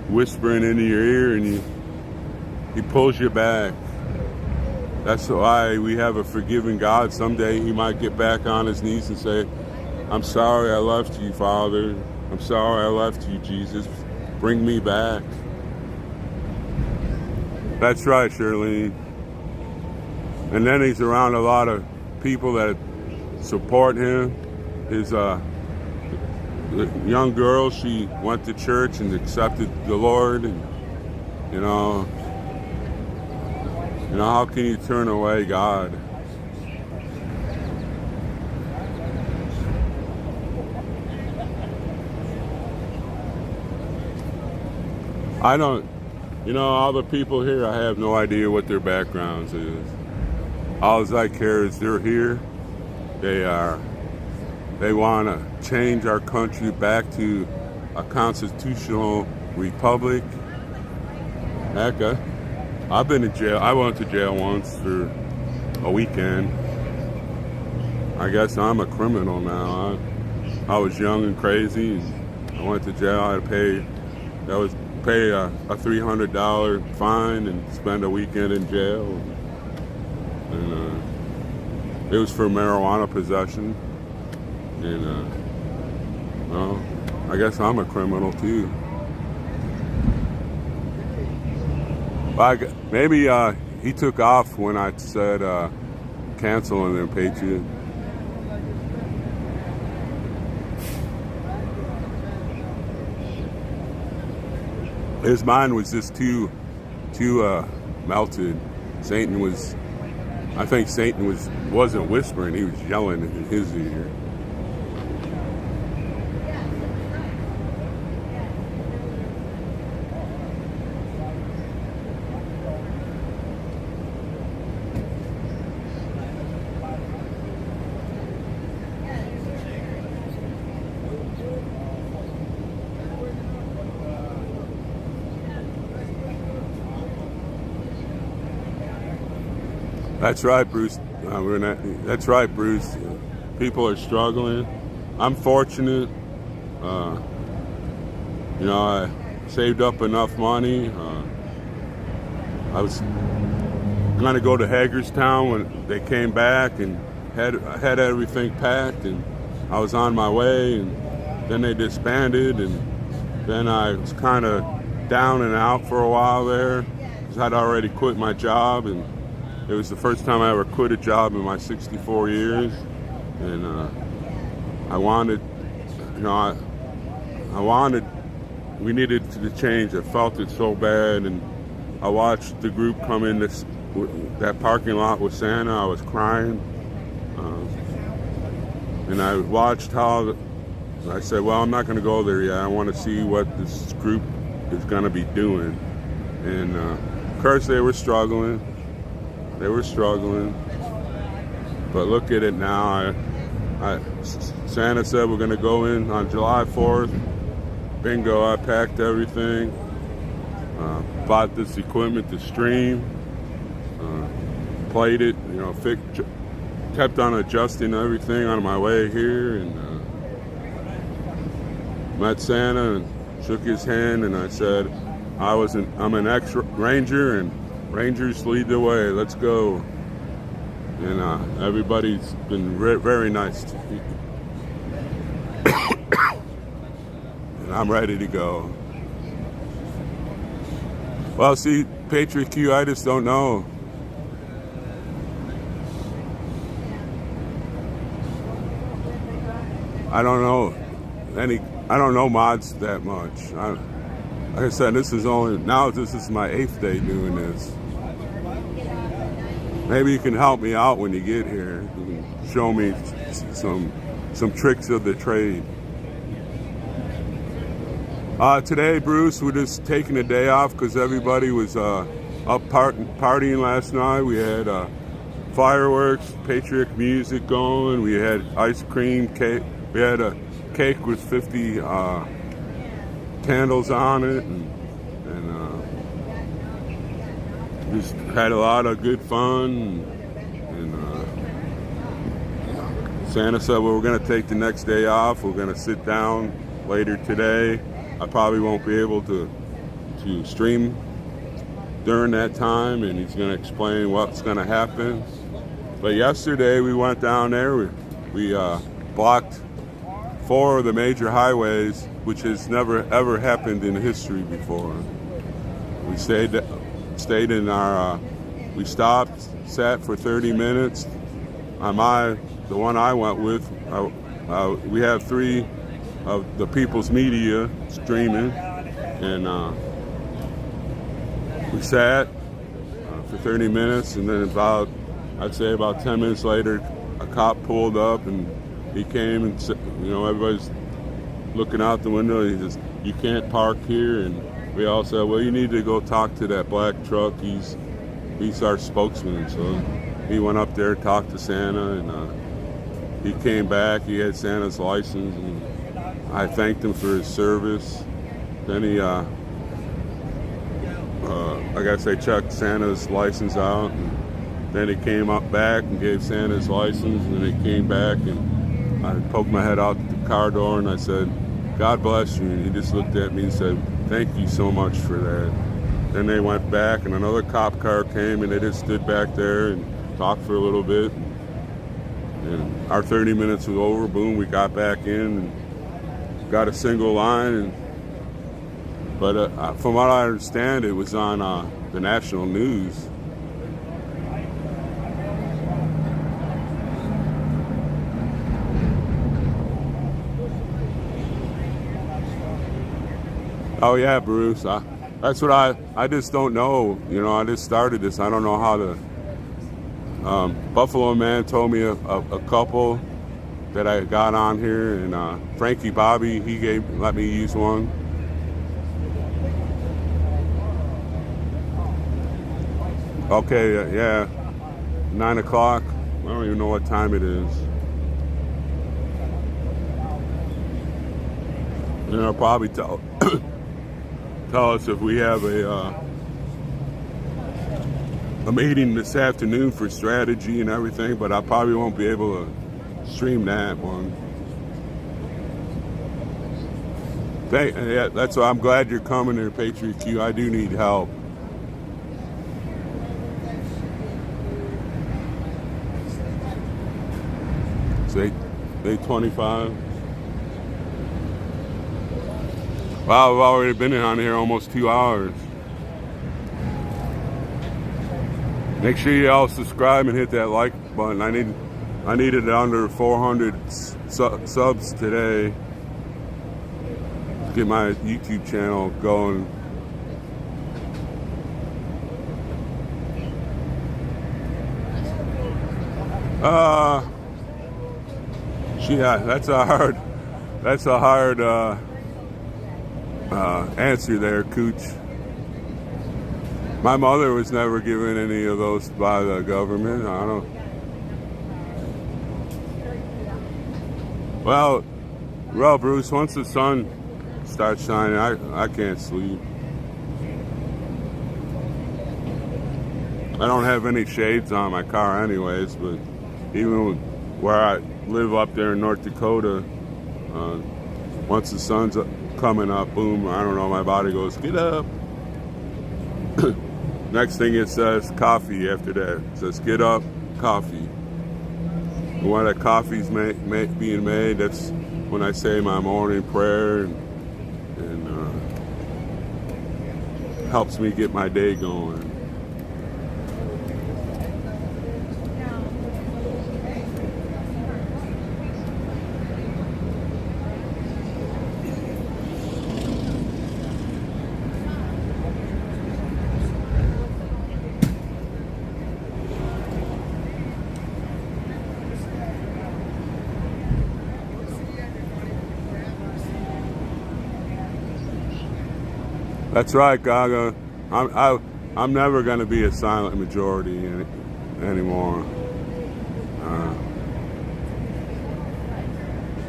whispering into your ear and he pulls you back. That's why we have a forgiving God. Someday he might get back on his knees and say, "I'm sorry I left you, Father. I'm sorry I left you, Jesus. Bring me back." That's right, Charlene. And then he's around a lot of people that support him. His young girl, she went to church and accepted the Lord. And you know, how can you turn away God? I don't, all the people here, I have no idea what their backgrounds is. All I care is they're here. They are they want to change our country back to a constitutional republic. Heck, I've been in jail. I went to jail once for a weekend. I guess I'm a criminal now. I was young and crazy, and I went to jail. I had to pay a $300 fine and spend a weekend in jail. And it was for marijuana possession. And well, I guess I'm a criminal too. Maybe he took off when I said cancel and then Patriot. His mind was just too melted. I think Satan wasn't whispering, he was yelling in his ear. That's right, Bruce. That's right, Bruce. People are struggling. I'm fortunate. I saved up enough money. I was going to go to Hagerstown when they came back and had everything packed, and I was on my way, and then they disbanded, and then I was kind of down and out for a while there because I'd already quit my job, and it was the first time I ever quit a job in my 64 years, and we needed to change. I felt it so bad, and I watched the group come in that parking lot with Santa. I was crying, and I watched how, I said, well, I'm not going to go there yet. I want to see what this group is going to be doing. And of course they were struggling. But look at it now. Santa said we're going to go in on July 4th. Bingo, I packed everything. Bought this equipment to stream. Played it, kept on adjusting everything on my way here. And met Santa and shook his hand, and I said, I'm an ex-Ranger, and Rangers lead the way. Let's go. And everybody's been very nice to me. And I'm ready to go. Well, see, Patriot Q, I just don't know. I don't know mods that much. Like I said, this is my 8th day doing this. Maybe you can help me out when you get here. You can show me some tricks of the trade. Today, Bruce, we're just taking a day off because everybody was up partying last night. We had fireworks, patriotic music going. We had ice cream, cake. We had a cake with 50 candles on it, and just had a lot of good fun. And Santa said, well, we're going to take the next day off. We're going to sit down later today. I probably won't be able to stream during that time, and he's going to explain what's going to happen. But yesterday we went down there. We blocked 4 of the major highways, which has never ever happened in history before. We stayed in our. We stopped, sat for 30 minutes. The one I went with, we have 3 of the People's Media streaming, and we sat for 30 minutes, and then I'd say about 10 minutes later, a cop pulled up, and he came and said, everybody's looking out the window. He says, you can't park here. And we all said, well, you need to go talk to that black truck. He's our spokesman. So he went up there, talked to Santa, and he came back. He had Santa's license, and I thanked him for his service. Then he, I guess I checked Santa's license out. And then he came up back and gave Santa his license, and then he came back, and I poked my head out the car door, and I said, "God bless you." And he just looked at me and said, "Thank you so much for that." Then they went back, and another cop car came, and they just stood back there and talked for a little bit. And our 30 minutes was over. Boom, we got back in and got a single line. But from what I understand, it was on the national news. Oh yeah, Bruce. That's what I just don't know. You know, I just started this. I don't know how to. Buffalo Man told me a couple that I got on here, and Frankie Bobby, he let me use one. Okay, yeah, 9 o'clock. I don't even know what time it is. And they'll probably tell us if we have a meeting this afternoon for strategy and everything, but I probably won't be able to stream that one. Yeah, that's why I'm glad you're coming here, Patriot Q. I do need help. It's 8:25. Wow, we've already been on here almost 2 hours. Make sure you all subscribe and hit that like button. I needed under 400 subs today to get my YouTube channel going. Yeah, that's a hard answer there, Cooch. My mother was never given any of those by the government. I don't. Well, Bruce, once the sun starts shining, I can't sleep. I don't have any shades on my car anyways, but even where I live up there in North Dakota, once the sun's coming up, boom, I don't know, my body goes, "Get up." Next thing it says coffee after that. It says, "Get up, coffee." And while that coffee's being made, that's when I say my morning prayer, and helps me get my day going. That's right, Gaga. I'm never going to be a silent majority anymore.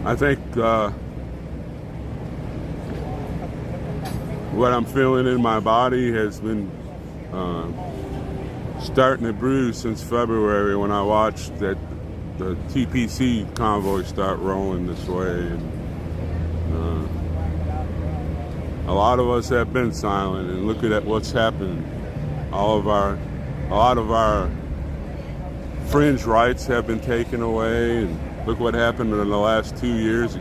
I think what I'm feeling in my body has been starting to bruise since February when I watched the TPC convoy start rolling this way. And, a lot of us have been silent, and look at what's happened. A lot of our fringe rights have been taken away, and look what happened in the last 2 years.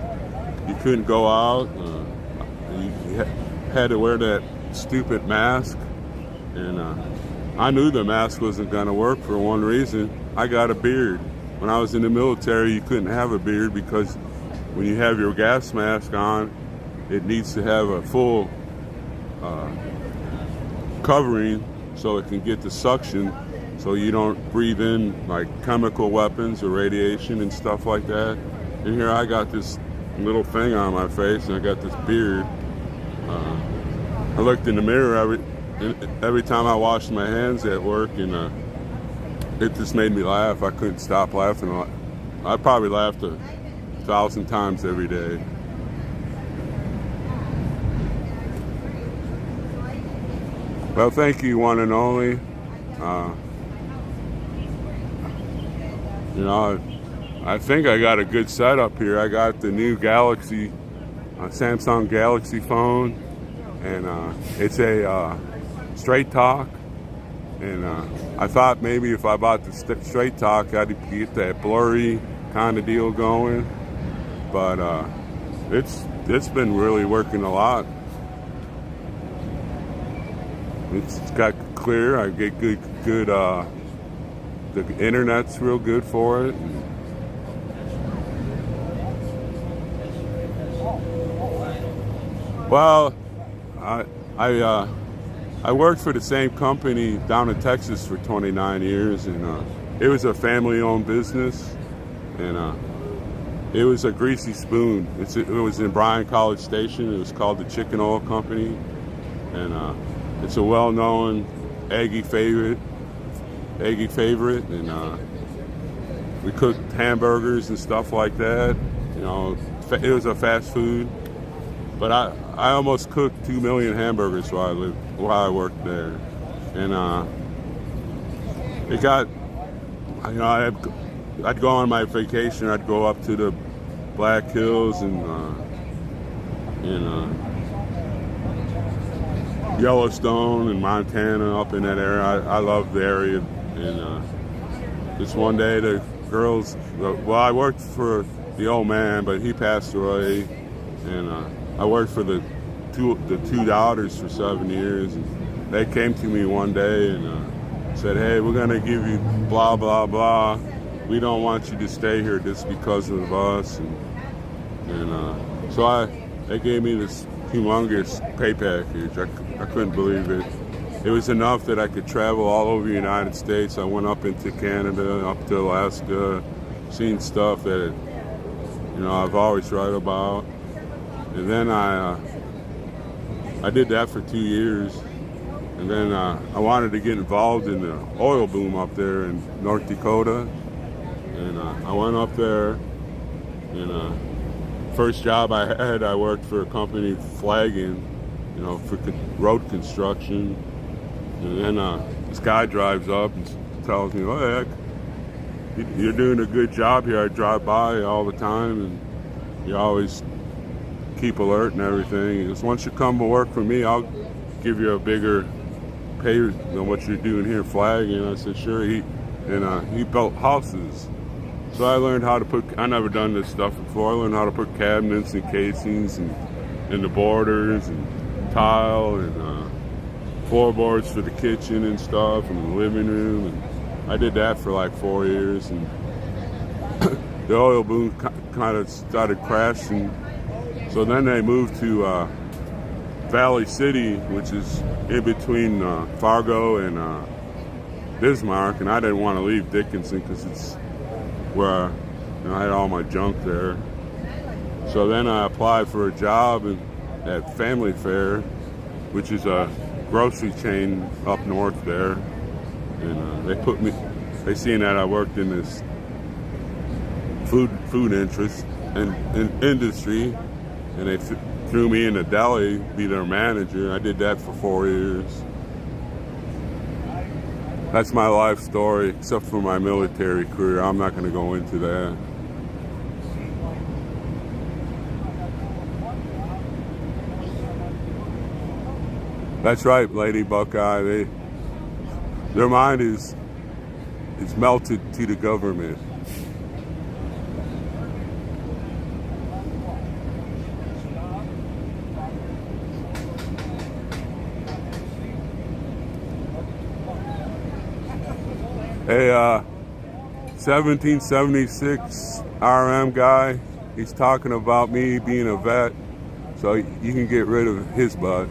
You couldn't go out. You had to wear that stupid mask, and I knew the mask wasn't going to work for one reason. I got a beard. When I was in the military, you couldn't have a beard because when you have your gas mask on, it needs to have a full covering so it can get the suction, so you don't breathe in like chemical weapons or radiation and stuff like that. And here I got this little thing on my face, and I got this beard. I looked in the mirror every time I washed my hands at work, and it just made me laugh. I couldn't stop laughing I probably laughed 1,000 times every day. Well, thank you, one and only. You know, I think I got a good setup here. I got the new Galaxy, Samsung Galaxy phone, and it's a straight talk. And I thought maybe if I bought the straight talk, I'd get that blurry kind of deal going. But it's been really working a lot. It's got clear. I get good. The internet's real good for it. Well, I worked for the same company down in Texas for 29 years, and it was a family-owned business, and it was a greasy spoon. It was in Bryan College Station. It was called the Chicken Oil Company, and it's a well-known Aggie favorite, and we cooked hamburgers and stuff like that. You know, it was a fast food, but I almost cooked 2 million hamburgers while I worked there, and it got, you know, I'd go on my vacation. I'd go up to the Black Hills and Yellowstone and Montana, up in that area. I love the area. And just one day, the girls, well, I worked for the old man, but he passed away, and I worked for the two daughters for 7 years. And they came to me one day and said, "Hey, we're gonna give you blah blah blah. We don't want you to stay here just because of us." And so they gave me this humongous pay package. I couldn't believe it. It was enough that I could travel all over the United States. I went up into Canada, up to Alaska, seen stuff that, you know, I've always read about. And then I did that for 2 years. And then I wanted to get involved in the oil boom up there in North Dakota. And I went up there, and first job I had, I worked for a company flagging, you know, for road construction. And then this guy drives up and tells me, "Look, you're doing a good job here. I drive by all the time, and you always keep alert and everything. He goes, once you come to work for me, I'll give you a bigger pay than what you're doing here flagging." And I said, "Sure." He built houses. So I learned how to I never done this stuff before. I learned how to put cabinets and casings and the borders and tile and floorboards for the kitchen and stuff and the living room. And I did that for like 4 years. And the oil boom kind of started crashing. So then they moved to Valley City, which is in between Fargo and Bismarck. And I didn't want to leave Dickinson because it's where I had all my junk there. So then I applied for a job at Family Fare, which is a grocery chain up north there. And they seen that I worked in this food interest and industry, and they threw me in the deli, be their manager. I did that for 4 years. That's my life story, except for my military career. I'm not going to go into that. That's right, Lady Buckeye. Their mind is melted to the government. Hey, 1776 RM guy, he's talking about me being a vet, so you can get rid of his butt.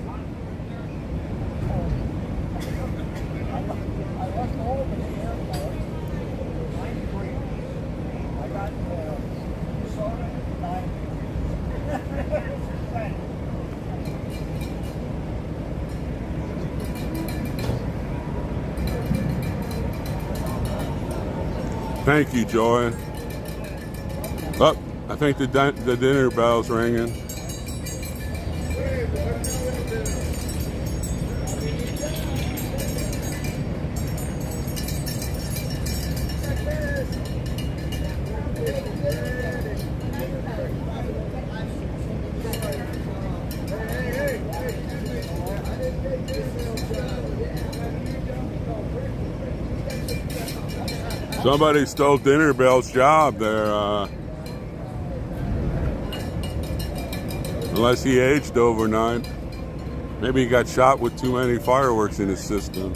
Thank you, Joy. Oh, I think the dinner bell's ringing. Somebody stole Dinner Bell's job there. Unless he aged overnight. Maybe he got shot with too many fireworks in his system.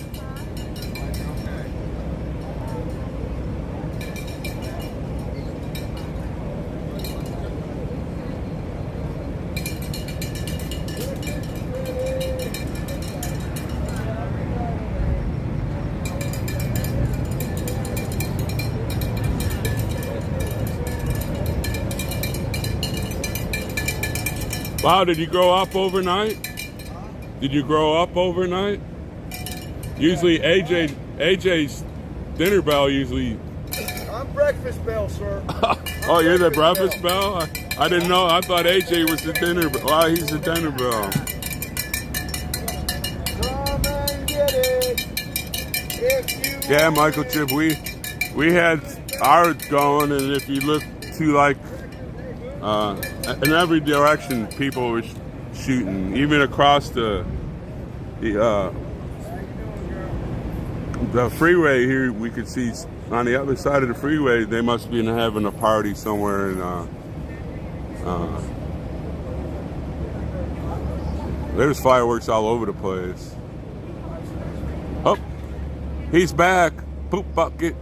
Wow, did you grow up overnight? Did you grow up overnight? Usually AJ's dinner bell usually. I'm breakfast bell, sir. Oh, you're the breakfast bell? I didn't know. I thought AJ was the dinner bell. Wow, he's the dinner bell. Come and get it. If you Yeah, Michael Chip, we had ours going, and if you look to like in every direction, people were shooting, even across the freeway here. We could see on the other side of the freeway. They must be having a party somewhere in. There's fireworks all over the place. Oh, he's back. Poop bucket.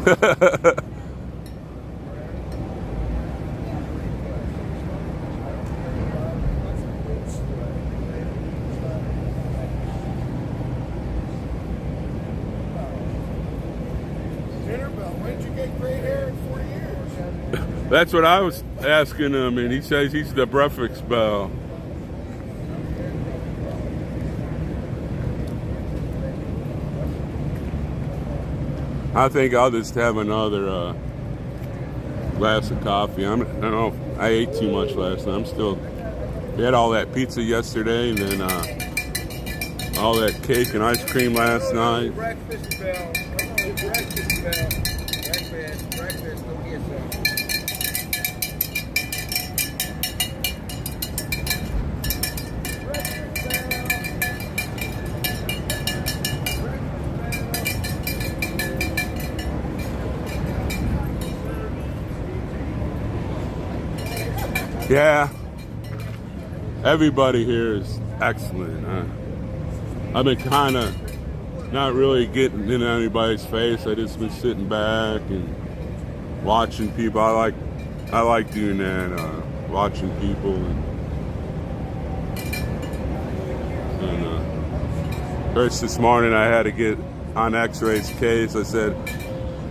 Dinner bell, when did you get gray hair in 4 years? That's what I was asking him, and he says he's the breakfast bell. I think I'll just have another glass of coffee. I don't know. I ate too much last night. We had all that pizza yesterday, and then all that cake and ice cream last night. Breakfast bell. Breakfast bell. Breakfast. Go get some. Yeah, everybody here is excellent. I've been kind of not really getting in anybody's face. I just been sitting back and watching people. I like doing that, watching people. And first this morning I had to get on X-Ray's case. I said,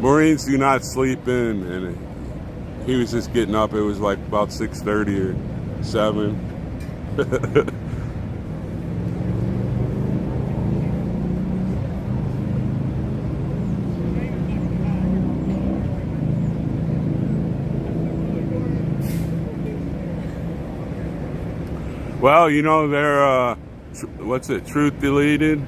Marines do not sleep in, and he was just getting up. It was like about 6:30 or 7. Well, you know, they're, what's it, truth deleted?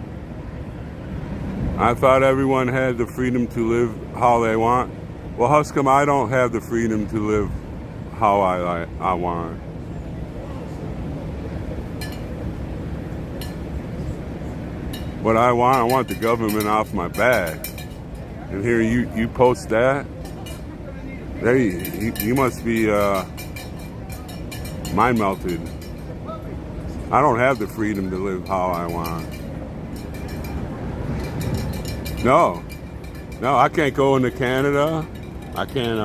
I thought everyone had the freedom to live how they want. Well, how come I don't have the freedom to live how I want? What I want the government off my back. And here you post that? There you must be mind melted. I don't have the freedom to live how I want. No, I can't go into Canada. I can't,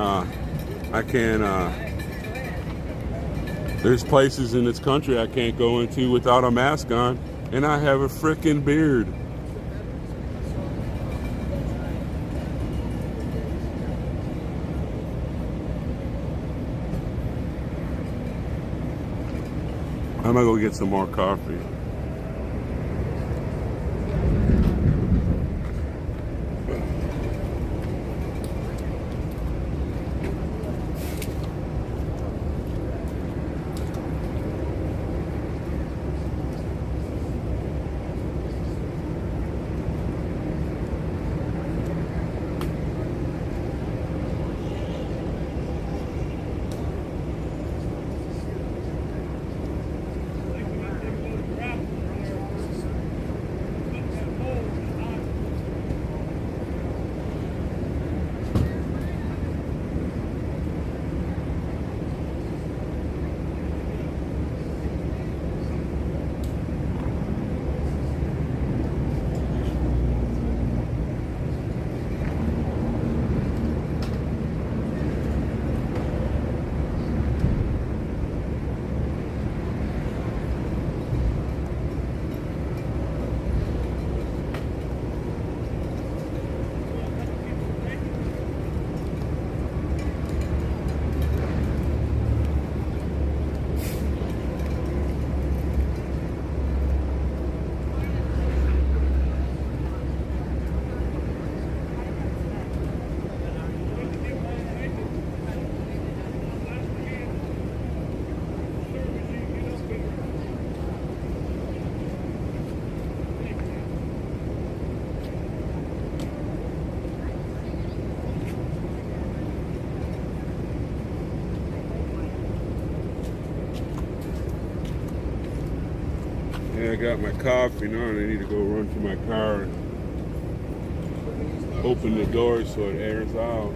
there's places in this country I can't go into without a mask on, and I have a frickin' beard. I'm gonna go get some more coffee. Yeah, I got my coffee now and I need to go run to my car and open the door so it airs out.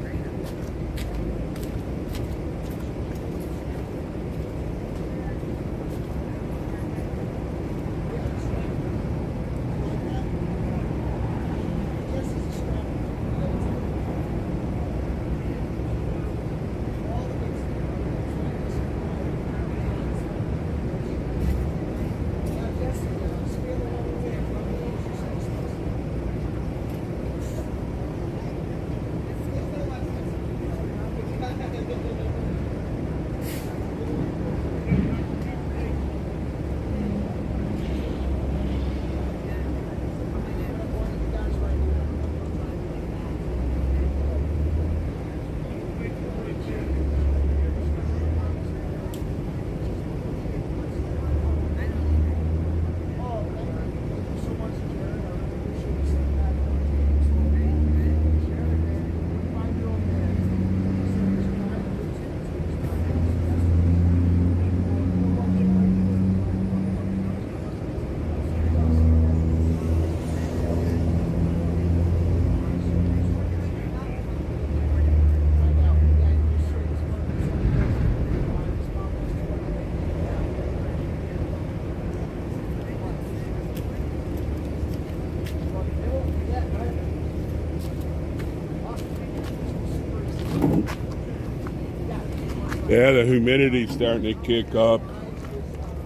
Yeah, the humidity's starting to kick up.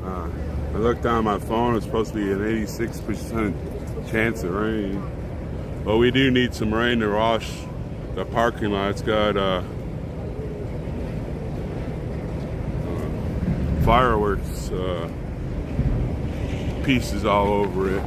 I looked on my phone, it's supposed to be an 86% chance of rain. But we do need some rain to wash the parking lot. It's got fireworks pieces all over it.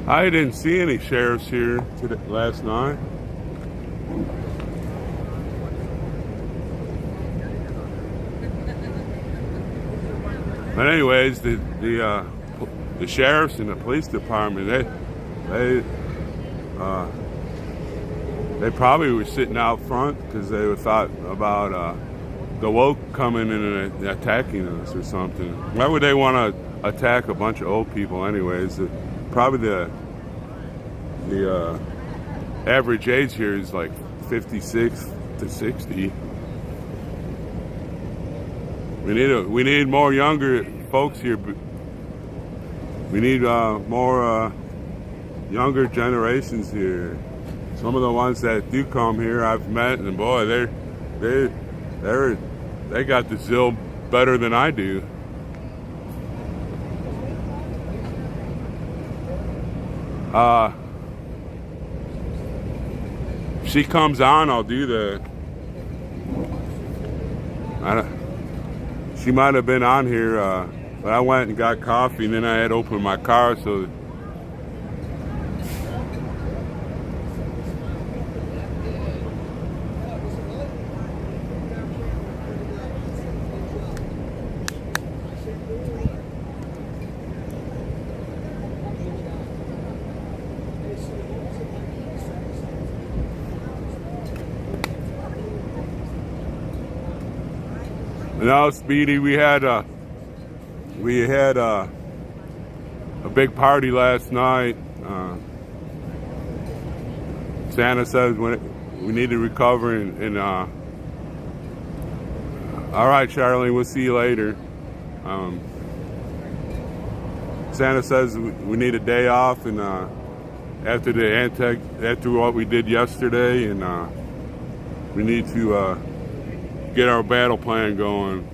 I didn't see any sheriffs here last night. But anyways, the sheriffs and the police department, they probably were sitting out front because they thought about the woke coming in and attacking us or something. Why would they want to attack a bunch of old people anyways? Probably the average age here is like 56 to 60. We need more younger folks here. We need more younger generations here. Some of the ones that do come here I've met, and boy, they got the zeal better than I do. She comes on, I'll do the. She might have been on here, but I went and got coffee, and then I had opened my car, so. No, Speedy, we had a big party last night. Santa says we need to recover and all right, Charlene, we'll see you later. Santa says we need a day off, and after what we did yesterday, and we need to get our battle plan going.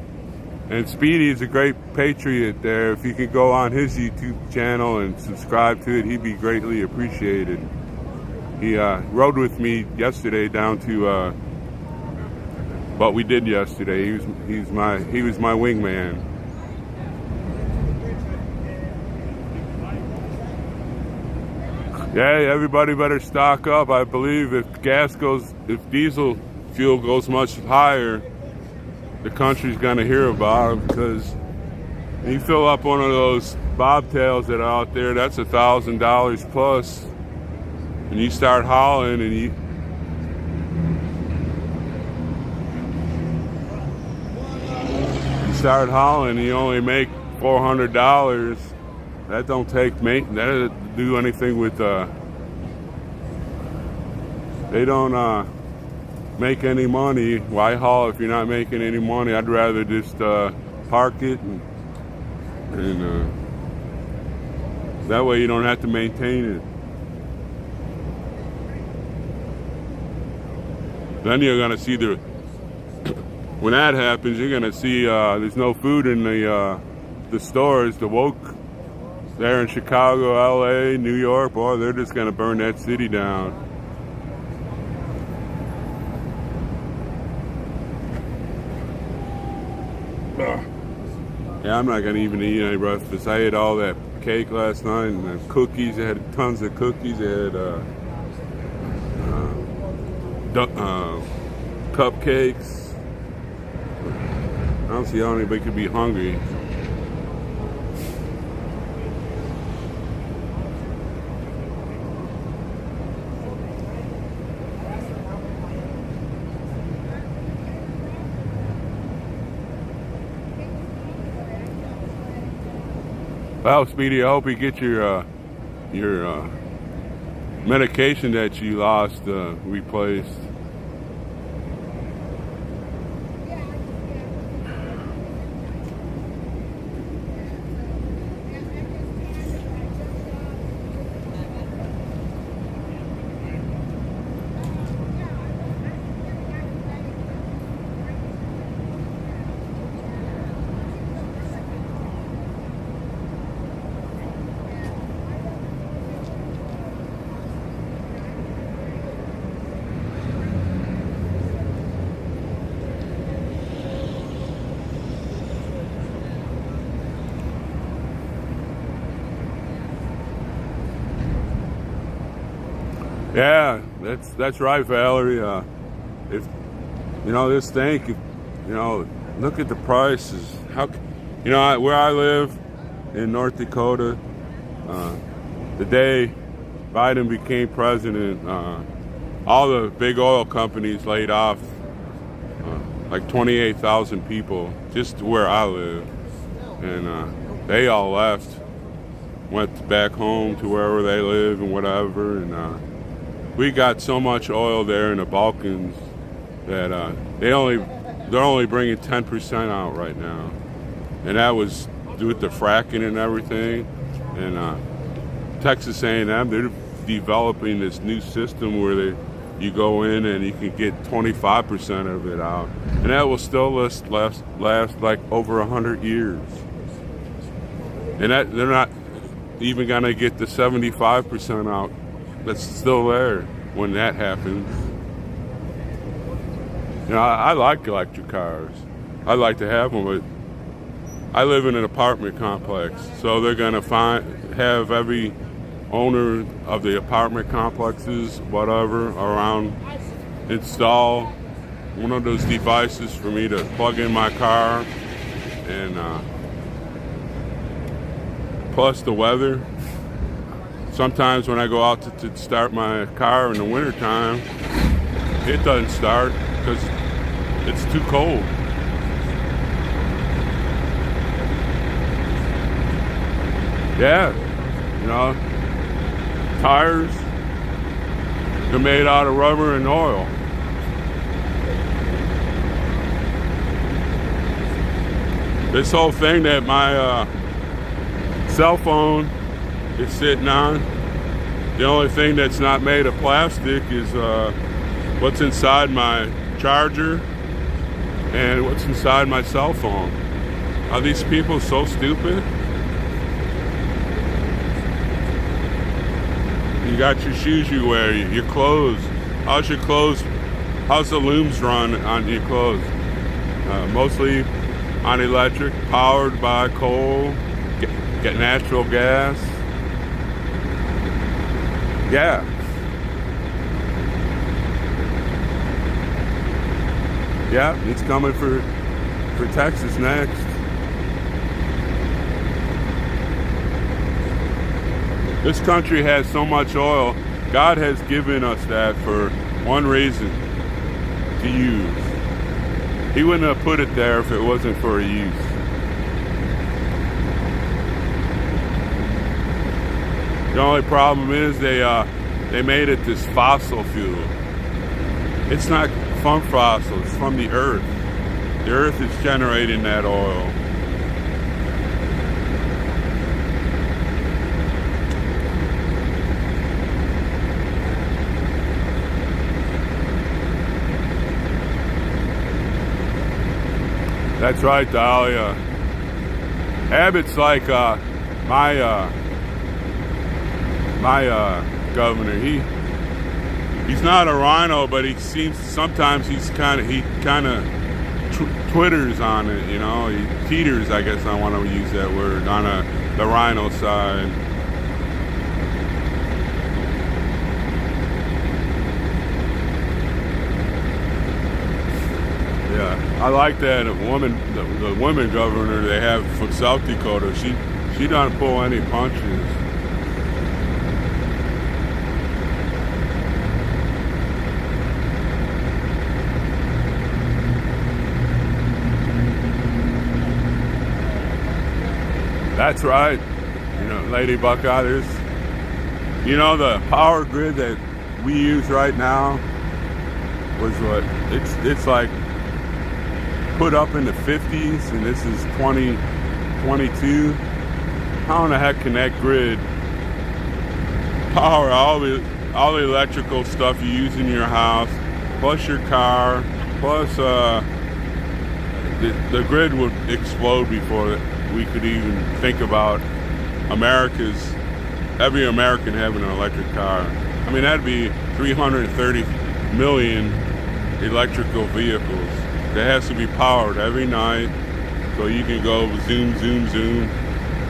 And Speedy is a great patriot there. If you could go on his YouTube channel and subscribe to it, he'd be greatly appreciated. He rode with me yesterday down to what we did yesterday. He was my wingman. Yeah, everybody better stock up. I believe if diesel fuel goes much higher, the country's gonna hear about them, because you fill up one of those bobtails that are out there, that's $1,000 plus, and you start hauling and you start hauling and you only make $400. That don't take that doesn't do anything with they don't make any money. Why haul if you're not making any money? I'd rather just park it and that way you don't have to maintain it. Then you're gonna see when that happens, you're gonna see there's no food in the stores. The woke there in Chicago, LA, New York, boy, they're just gonna burn that city down. Yeah, I'm not gonna even eat any breakfast. I ate all that cake last night and the cookies. They had tons of cookies. They had cupcakes. I don't see how anybody could be hungry. Well, Speedy, I hope you get your medication that you lost replaced. Yeah, that's right, Valerie. If you know this thing, you know, look at the prices. How, you know, where I live in North Dakota, the day Biden became president, all the big oil companies laid off like 28,000 people just where I live, and they all left, went back home to wherever they live and whatever, and we got so much oil there in the Balkans that they're only bringing 10% out right now, and that was due to the fracking and everything. And Texas A&M, they're developing this new system where you go in and you can get 25% of it out, and that will still last like over 100 years. And that they're not even gonna get the 75% out that's still there when that happens. You know, I like electric cars. I like to have them, but I live in an apartment complex, so they're gonna have every owner of the apartment complexes, whatever, around install one of those devices for me to plug in my car, and plus the weather. Sometimes when I go out to start my car in the wintertime, it doesn't start because it's too cold. Yeah, you know, tires, they're made out of rubber and oil. This whole thing that my cell phone is sitting on, the only thing that's not made of plastic is what's inside my charger and what's inside my cell phone. Are these people so stupid? You got your shoes you wear, your clothes. How's the looms run on your clothes? Mostly on electric, powered by coal, get natural gas. Yeah. Yeah, it's coming for for Texas next. This country has so much oil. God has given us that for one reason, to use. He wouldn't have put it there if it wasn't for use. The only problem is they made it this fossil fuel. It's not from fossil, it's from the earth. The earth is generating that oil. That's right, Dahlia. Abbott's like my governor. He's not a rhino, but he seems sometimes he kind of twitters on it, you know. He teeters, I guess I want to use that word, on the rhino side. Yeah, I like that woman, the woman governor they have from South Dakota. She doesn't pull any punches. That's right, you know, Lady Buckeye. You know, the power grid that we use right now was what it's like put up in the 50s, and this is 2022. How in the heck can that grid power all the electrical stuff you use in your house, plus your car, plus the grid would explode before we could even think about every American having an electric car. I mean, that'd be 330 million electrical vehicles. That has to be powered every night, so you can go zoom, zoom, zoom.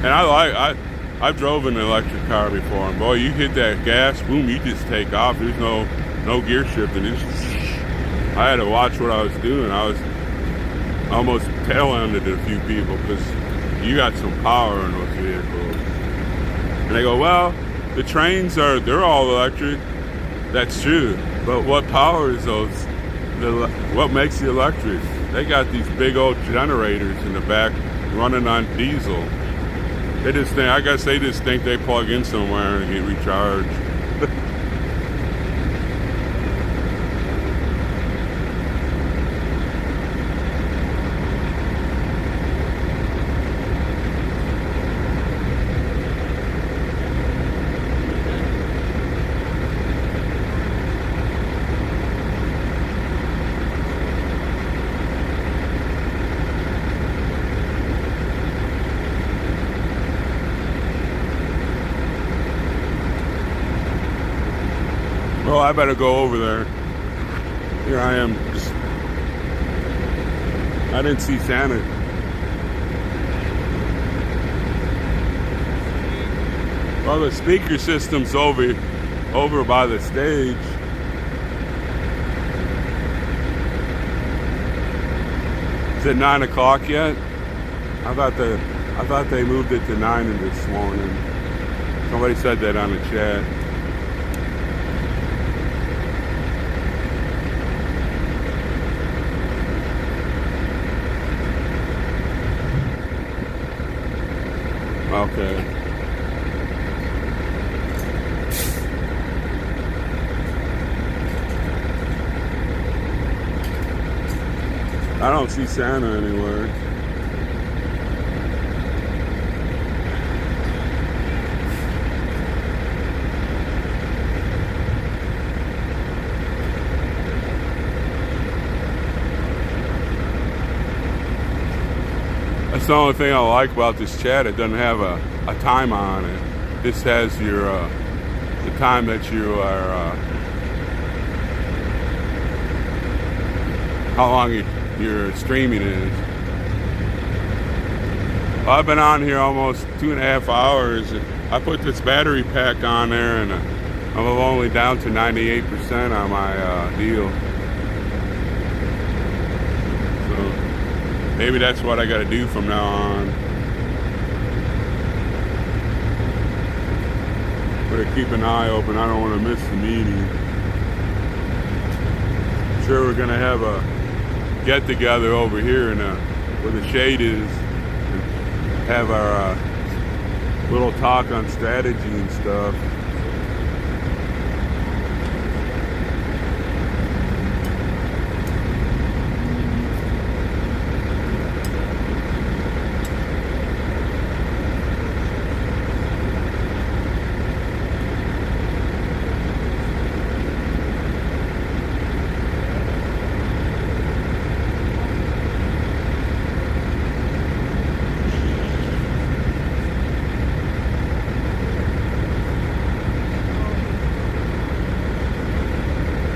And I've drove an electric car before, and boy, you hit that gas, boom, you just take off. There's no gear shifting. I had to watch what I was doing. I was almost tail-ended a few people because you got some power in those vehicles. And they go, well, the trains they're all electric. That's true, but what powers those? What makes the electric? They got these big old generators in the back running on diesel. I guess they just think they plug in somewhere and get recharged. Well, I better go over there. Here I am. I didn't see Santa. Well, the speaker system's over by the stage. Is it 9 o'clock yet? I thought they moved it to 9 this morning. Somebody said that on the chat. Okay. I don't see Santa anywhere. That's the only thing I like about this chat. It doesn't have a time on it. This has your the time that you are how long your streaming is. Well, I've been on here almost 2.5 hours. I put this battery pack on there, and I'm only down to 98% on my deal. So maybe that's what I got to do from now on. Better keep an eye open. I don't want to miss the meeting. I'm sure we're gonna have a get together over here in where the shade is, and have our little talk on strategy and stuff.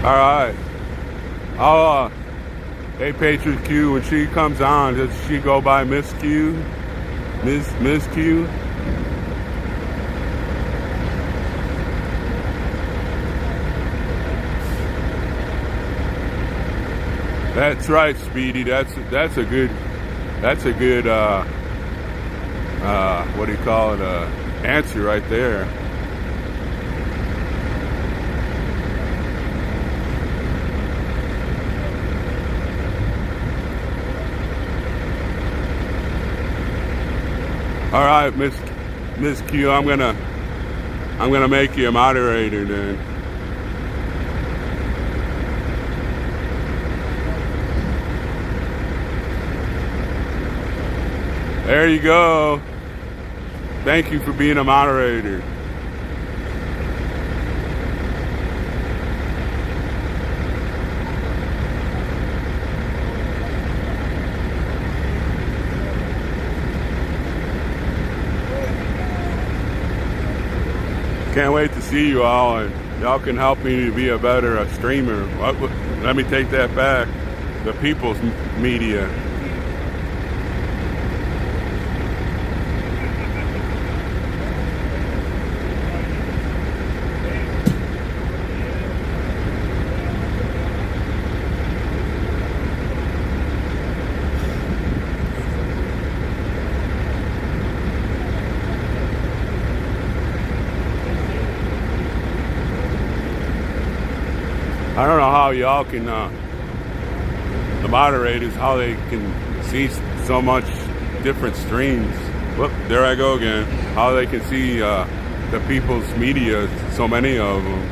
All right. I'll, hey, Patriot Q, when she comes on, does she go by Miss Q? Miss Q? That's right, Speedy. That's a good what do you call it? Answer right there. All right, Miss Q, I'm gonna make you a moderator then. There you go. Thank you for being a moderator. Can't wait to see you all, and y'all can help me to be a better streamer. Let me take that back. The people's media. I don't know how y'all can, the moderators, how they can see so much different streams. Whoop, there I go again. How they can see the people's media, so many of them.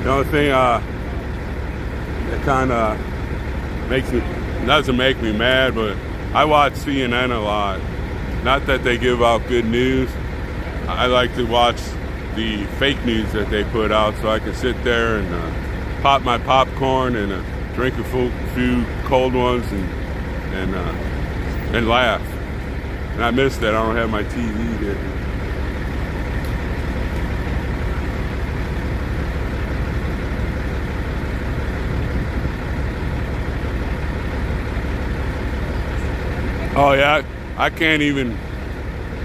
The only thing that kind of doesn't make me mad, but I watch CNN a lot. Not that they give out good news. I like to watch the fake news that they put out, so I can sit there and pop my popcorn and drink a few cold ones and laugh. And I miss that. I don't have my TV here. Oh yeah, I can't even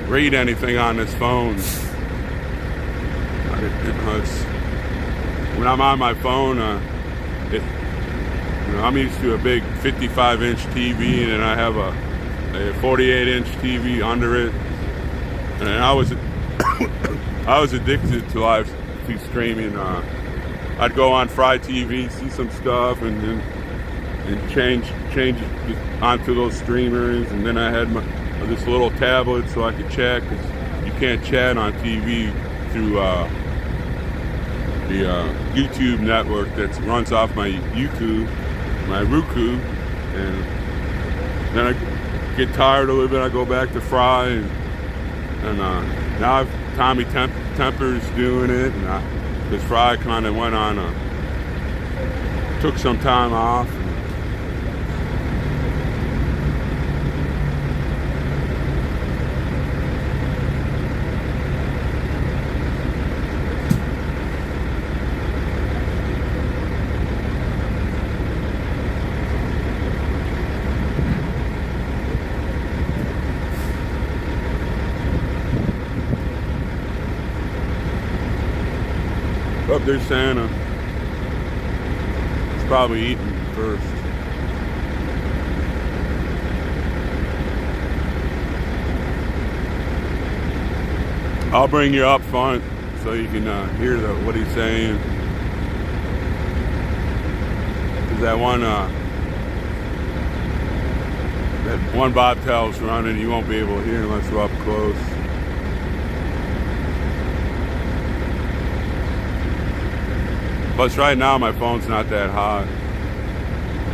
read anything on this phone. When I'm on my phone, I'm used to a big 55-inch TV, and then I have a 48-inch TV under it. And I was addicted to live streaming. I'd go on Fry TV, see some stuff, and then change onto those streamers, and then I had this little tablet so I could chat, because you can't chat on TV through the YouTube network that runs off my Roku, and then I get tired a little bit. I go back to Fry, and now Tommy Temper's doing it, and because Fry kind of went on took some time off. there's Santa. He's probably eating first. I'll bring you up front so you can hear what he's saying. Cause that one bobtail's running, you won't be able to hear unless we're up close. Plus, right now my phone's not that hot.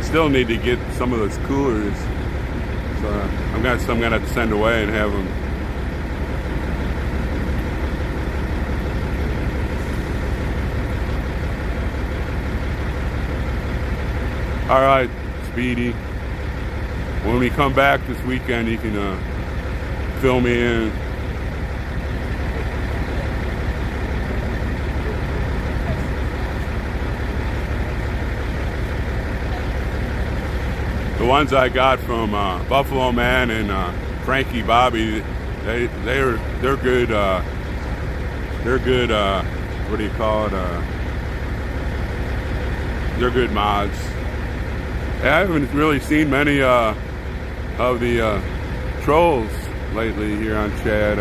Still need to get some of those coolers. So I'm gonna have to send away and have them. All right, Speedy. When we come back this weekend, you can fill me in. The ones I got from Buffalo Man and Frankie Bobby, they're good. They're good. What do you call it? They're good mods. I haven't really seen many of the trolls lately here on Chad.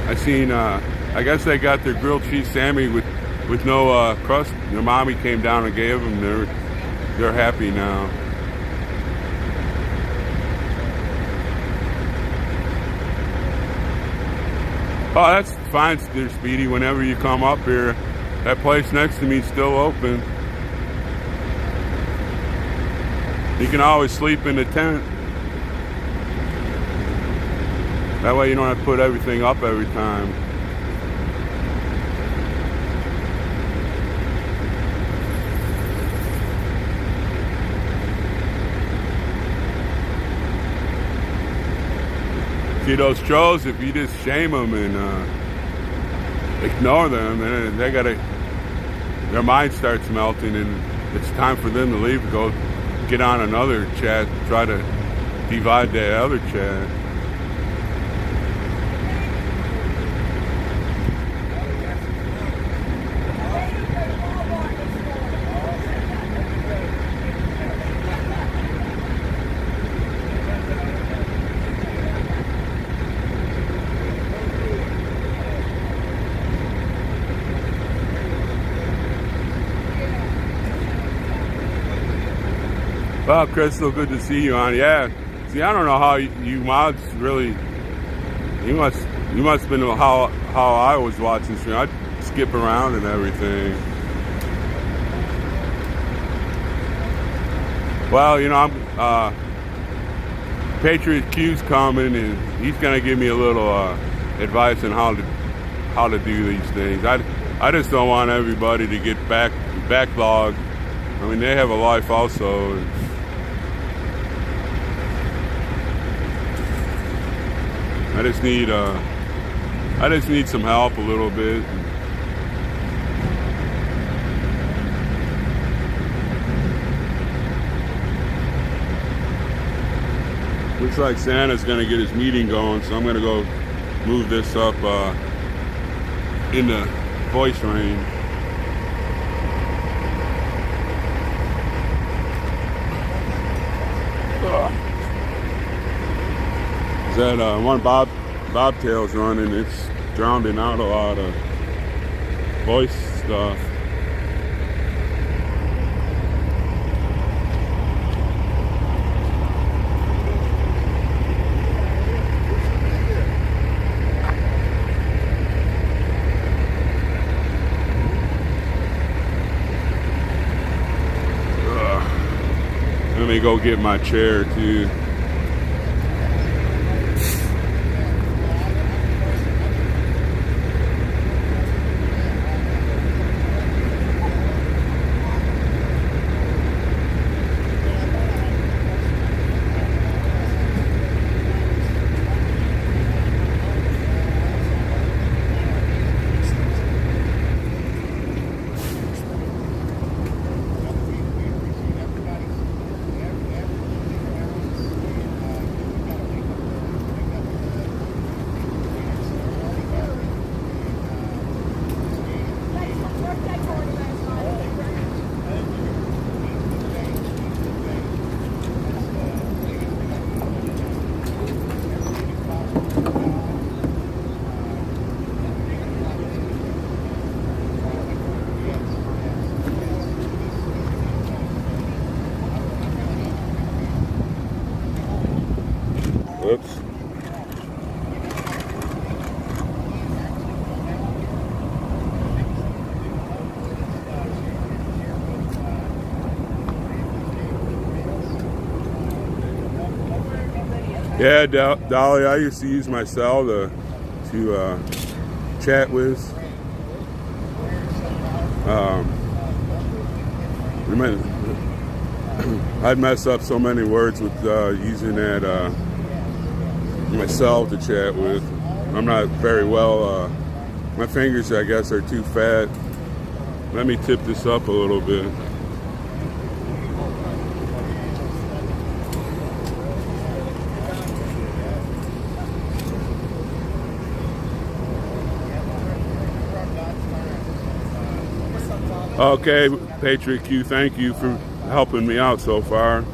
I seen. I guess they got their grilled cheese Sammy with no crust. Their mommy came down and gave them. They're happy now. Oh, that's fine, dear Speedy. Whenever you come up here, that place next to me is still open. You can always sleep in the tent. That way you don't have to put everything up every time. See, those trolls, if you just shame them and ignore them, then their mind starts melting, and it's time for them to leave and go get on another chat, try to divide that other chat. Well, Crystal, good to see you on. Yeah. See, I don't know how you mods really. You must have been how I was watching stream. I'd skip around and everything. Well, you know, I'm Patriot Q's coming, and he's gonna give me a little advice on how to do these things. I just don't want everybody to get backlogged. I mean, they have a life also. I just need some help a little bit. Looks like Santa's gonna get his meeting going, so I'm gonna go move this up in the voice range. That one bobtail's running, it's drowning out a lot of voice stuff. Let me go get my chair too. Yeah, Dolly, I used to use my cell to chat with. I'd mess up so many words with using that my cell to chat with. I'm not very well. My fingers, I guess, are too fat. Let me tip this up a little bit. Okay, Patriot Q, thank you for helping me out so far.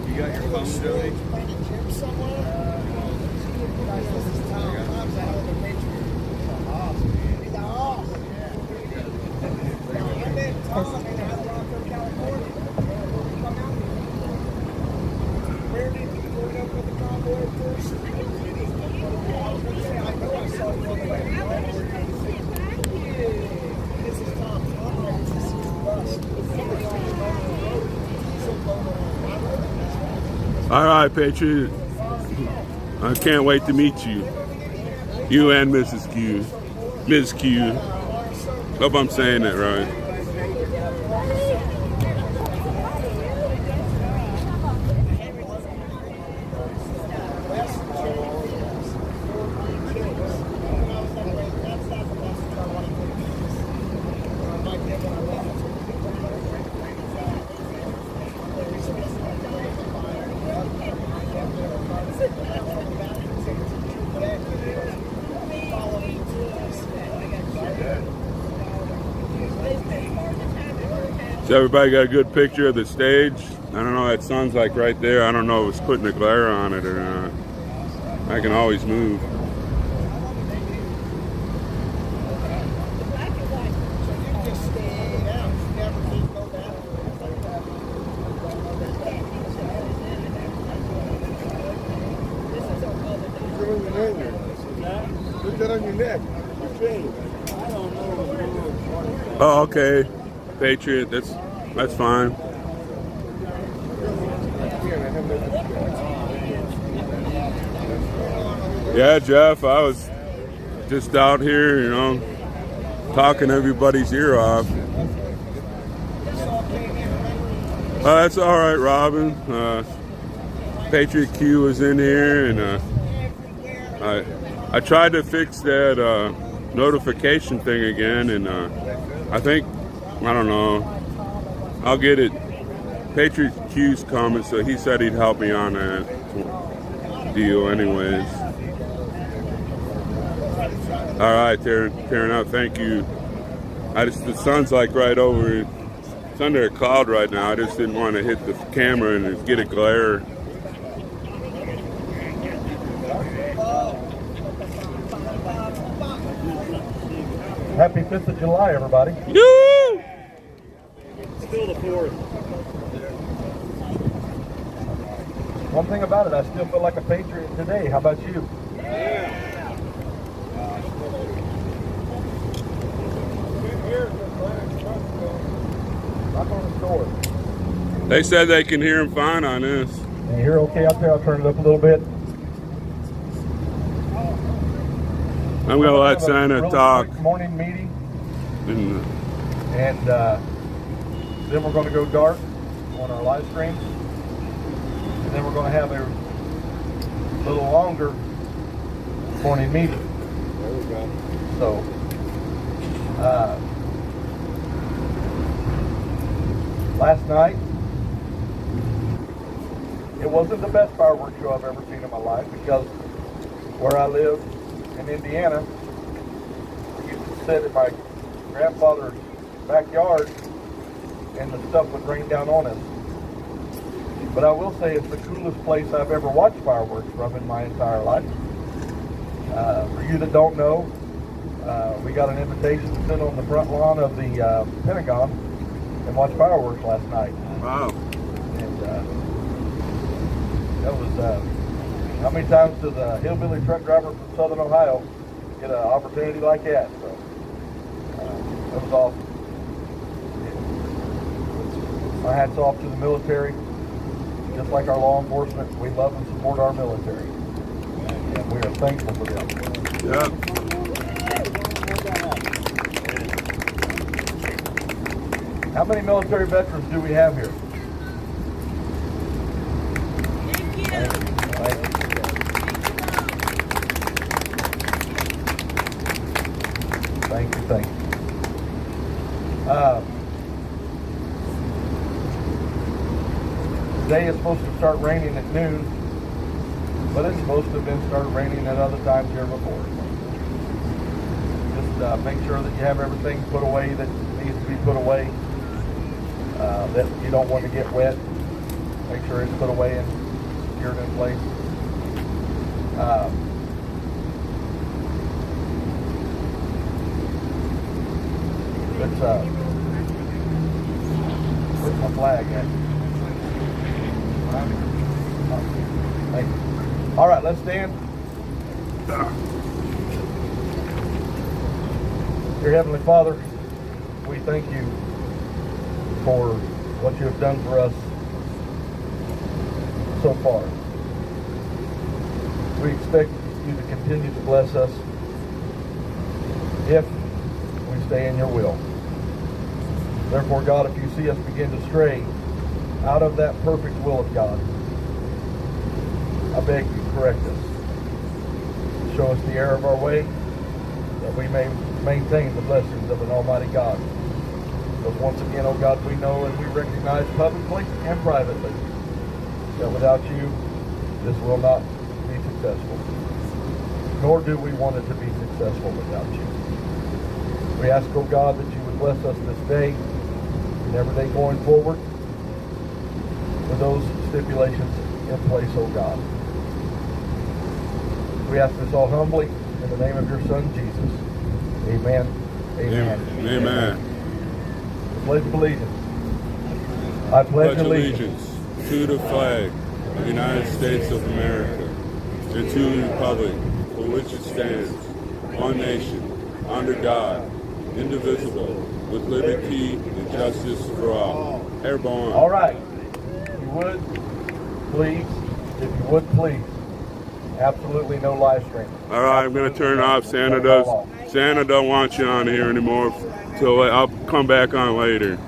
You got your phone, Joey? All right, Patriot. I can't wait to meet you. You and Mrs. Q. Ms. Q. Hope I'm saying that right. So everybody got a good picture of the stage? I don't know, that sun's like right there. I don't know if it's putting a glare on it or not. I can always move. Put that on your neck. Your chain. Oh, okay. Patriot, that's fine. Yeah, Jeff, I was just out here, you know, talking everybody's ear off. Oh, that's all right, Robin. Patriot Q was in here, and I tried to fix that notification thing again, and I think, I don't know, I'll get it. Patriot Q's coming, so he said he'd help me on that deal anyways. All right, tearing out, thank you. The sun's like right over it. It's under a cloud right now. I just didn't want to hit the camera and just get a glare. Happy 5th of July, everybody. Woo! Still the 4th. One thing about it, I still feel like a patriot today. How about you? Knock on the door. They said they can hear him fine on this. Can you hear okay out there? I'll turn it up a little bit. I'm going to let Santa really talk. quick morning meeting, And, and then we're going to go dark on our live stream, and then we're going to have a little longer morning meeting. There we go. So, last night, it wasn't the best fireworks show I've ever seen in my life, because where I live in Indiana, we used to sit in my grandfather's backyard and the stuff would rain down on us. But I will say it's the coolest place I've ever watched fireworks from in my entire life. For you that don't know, we got an invitation to sit on the front lawn of the Pentagon and watch fireworks last night. wow. And that was, how many times does a hillbilly truck driver from Southern Ohio get an opportunity like that? So, that was awesome. My hat's off to the military. just like our law enforcement, we love and support our military. And we are thankful for them. Yeah. How many military veterans do we have here? Thank you. Thank you. Thank you. Today is supposed to start raining at noon, but it's supposed to have been started raining at other times here before. Just make sure that you have everything put away that needs to be put away, that you don't want to get wet. Make sure it's put away and secured in place. Where's my flag at? Thank you. All right, let's stand. Dear Heavenly Father, we thank you for what you have done for us so far. We expect you to continue to bless us if we stay in your will. Therefore, God, if you see us begin to stray out of that perfect will of God, I beg you, correct us. Show us the error of our way, that we may maintain the blessings of an almighty God. Because once again, oh God, we know and we recognize publicly and privately that without you, this will not be successful. Nor do we want it to be successful without you. We ask, oh God, that you would bless us this day and every day going forward with those stipulations in place, oh God. We ask this all humbly in the name of your Son, Jesus. Amen. Amen. Amen. Pledge of allegiance. I pledge allegiance to the flag of the United States of America and to the republic for which it stands, one nation, under God, indivisible, with liberty and justice for all. Airborne. All right. If you would, please, absolutely no live streaming. All right, I'm going to turn off. Santa don't want you on here anymore, so I'll come back on later.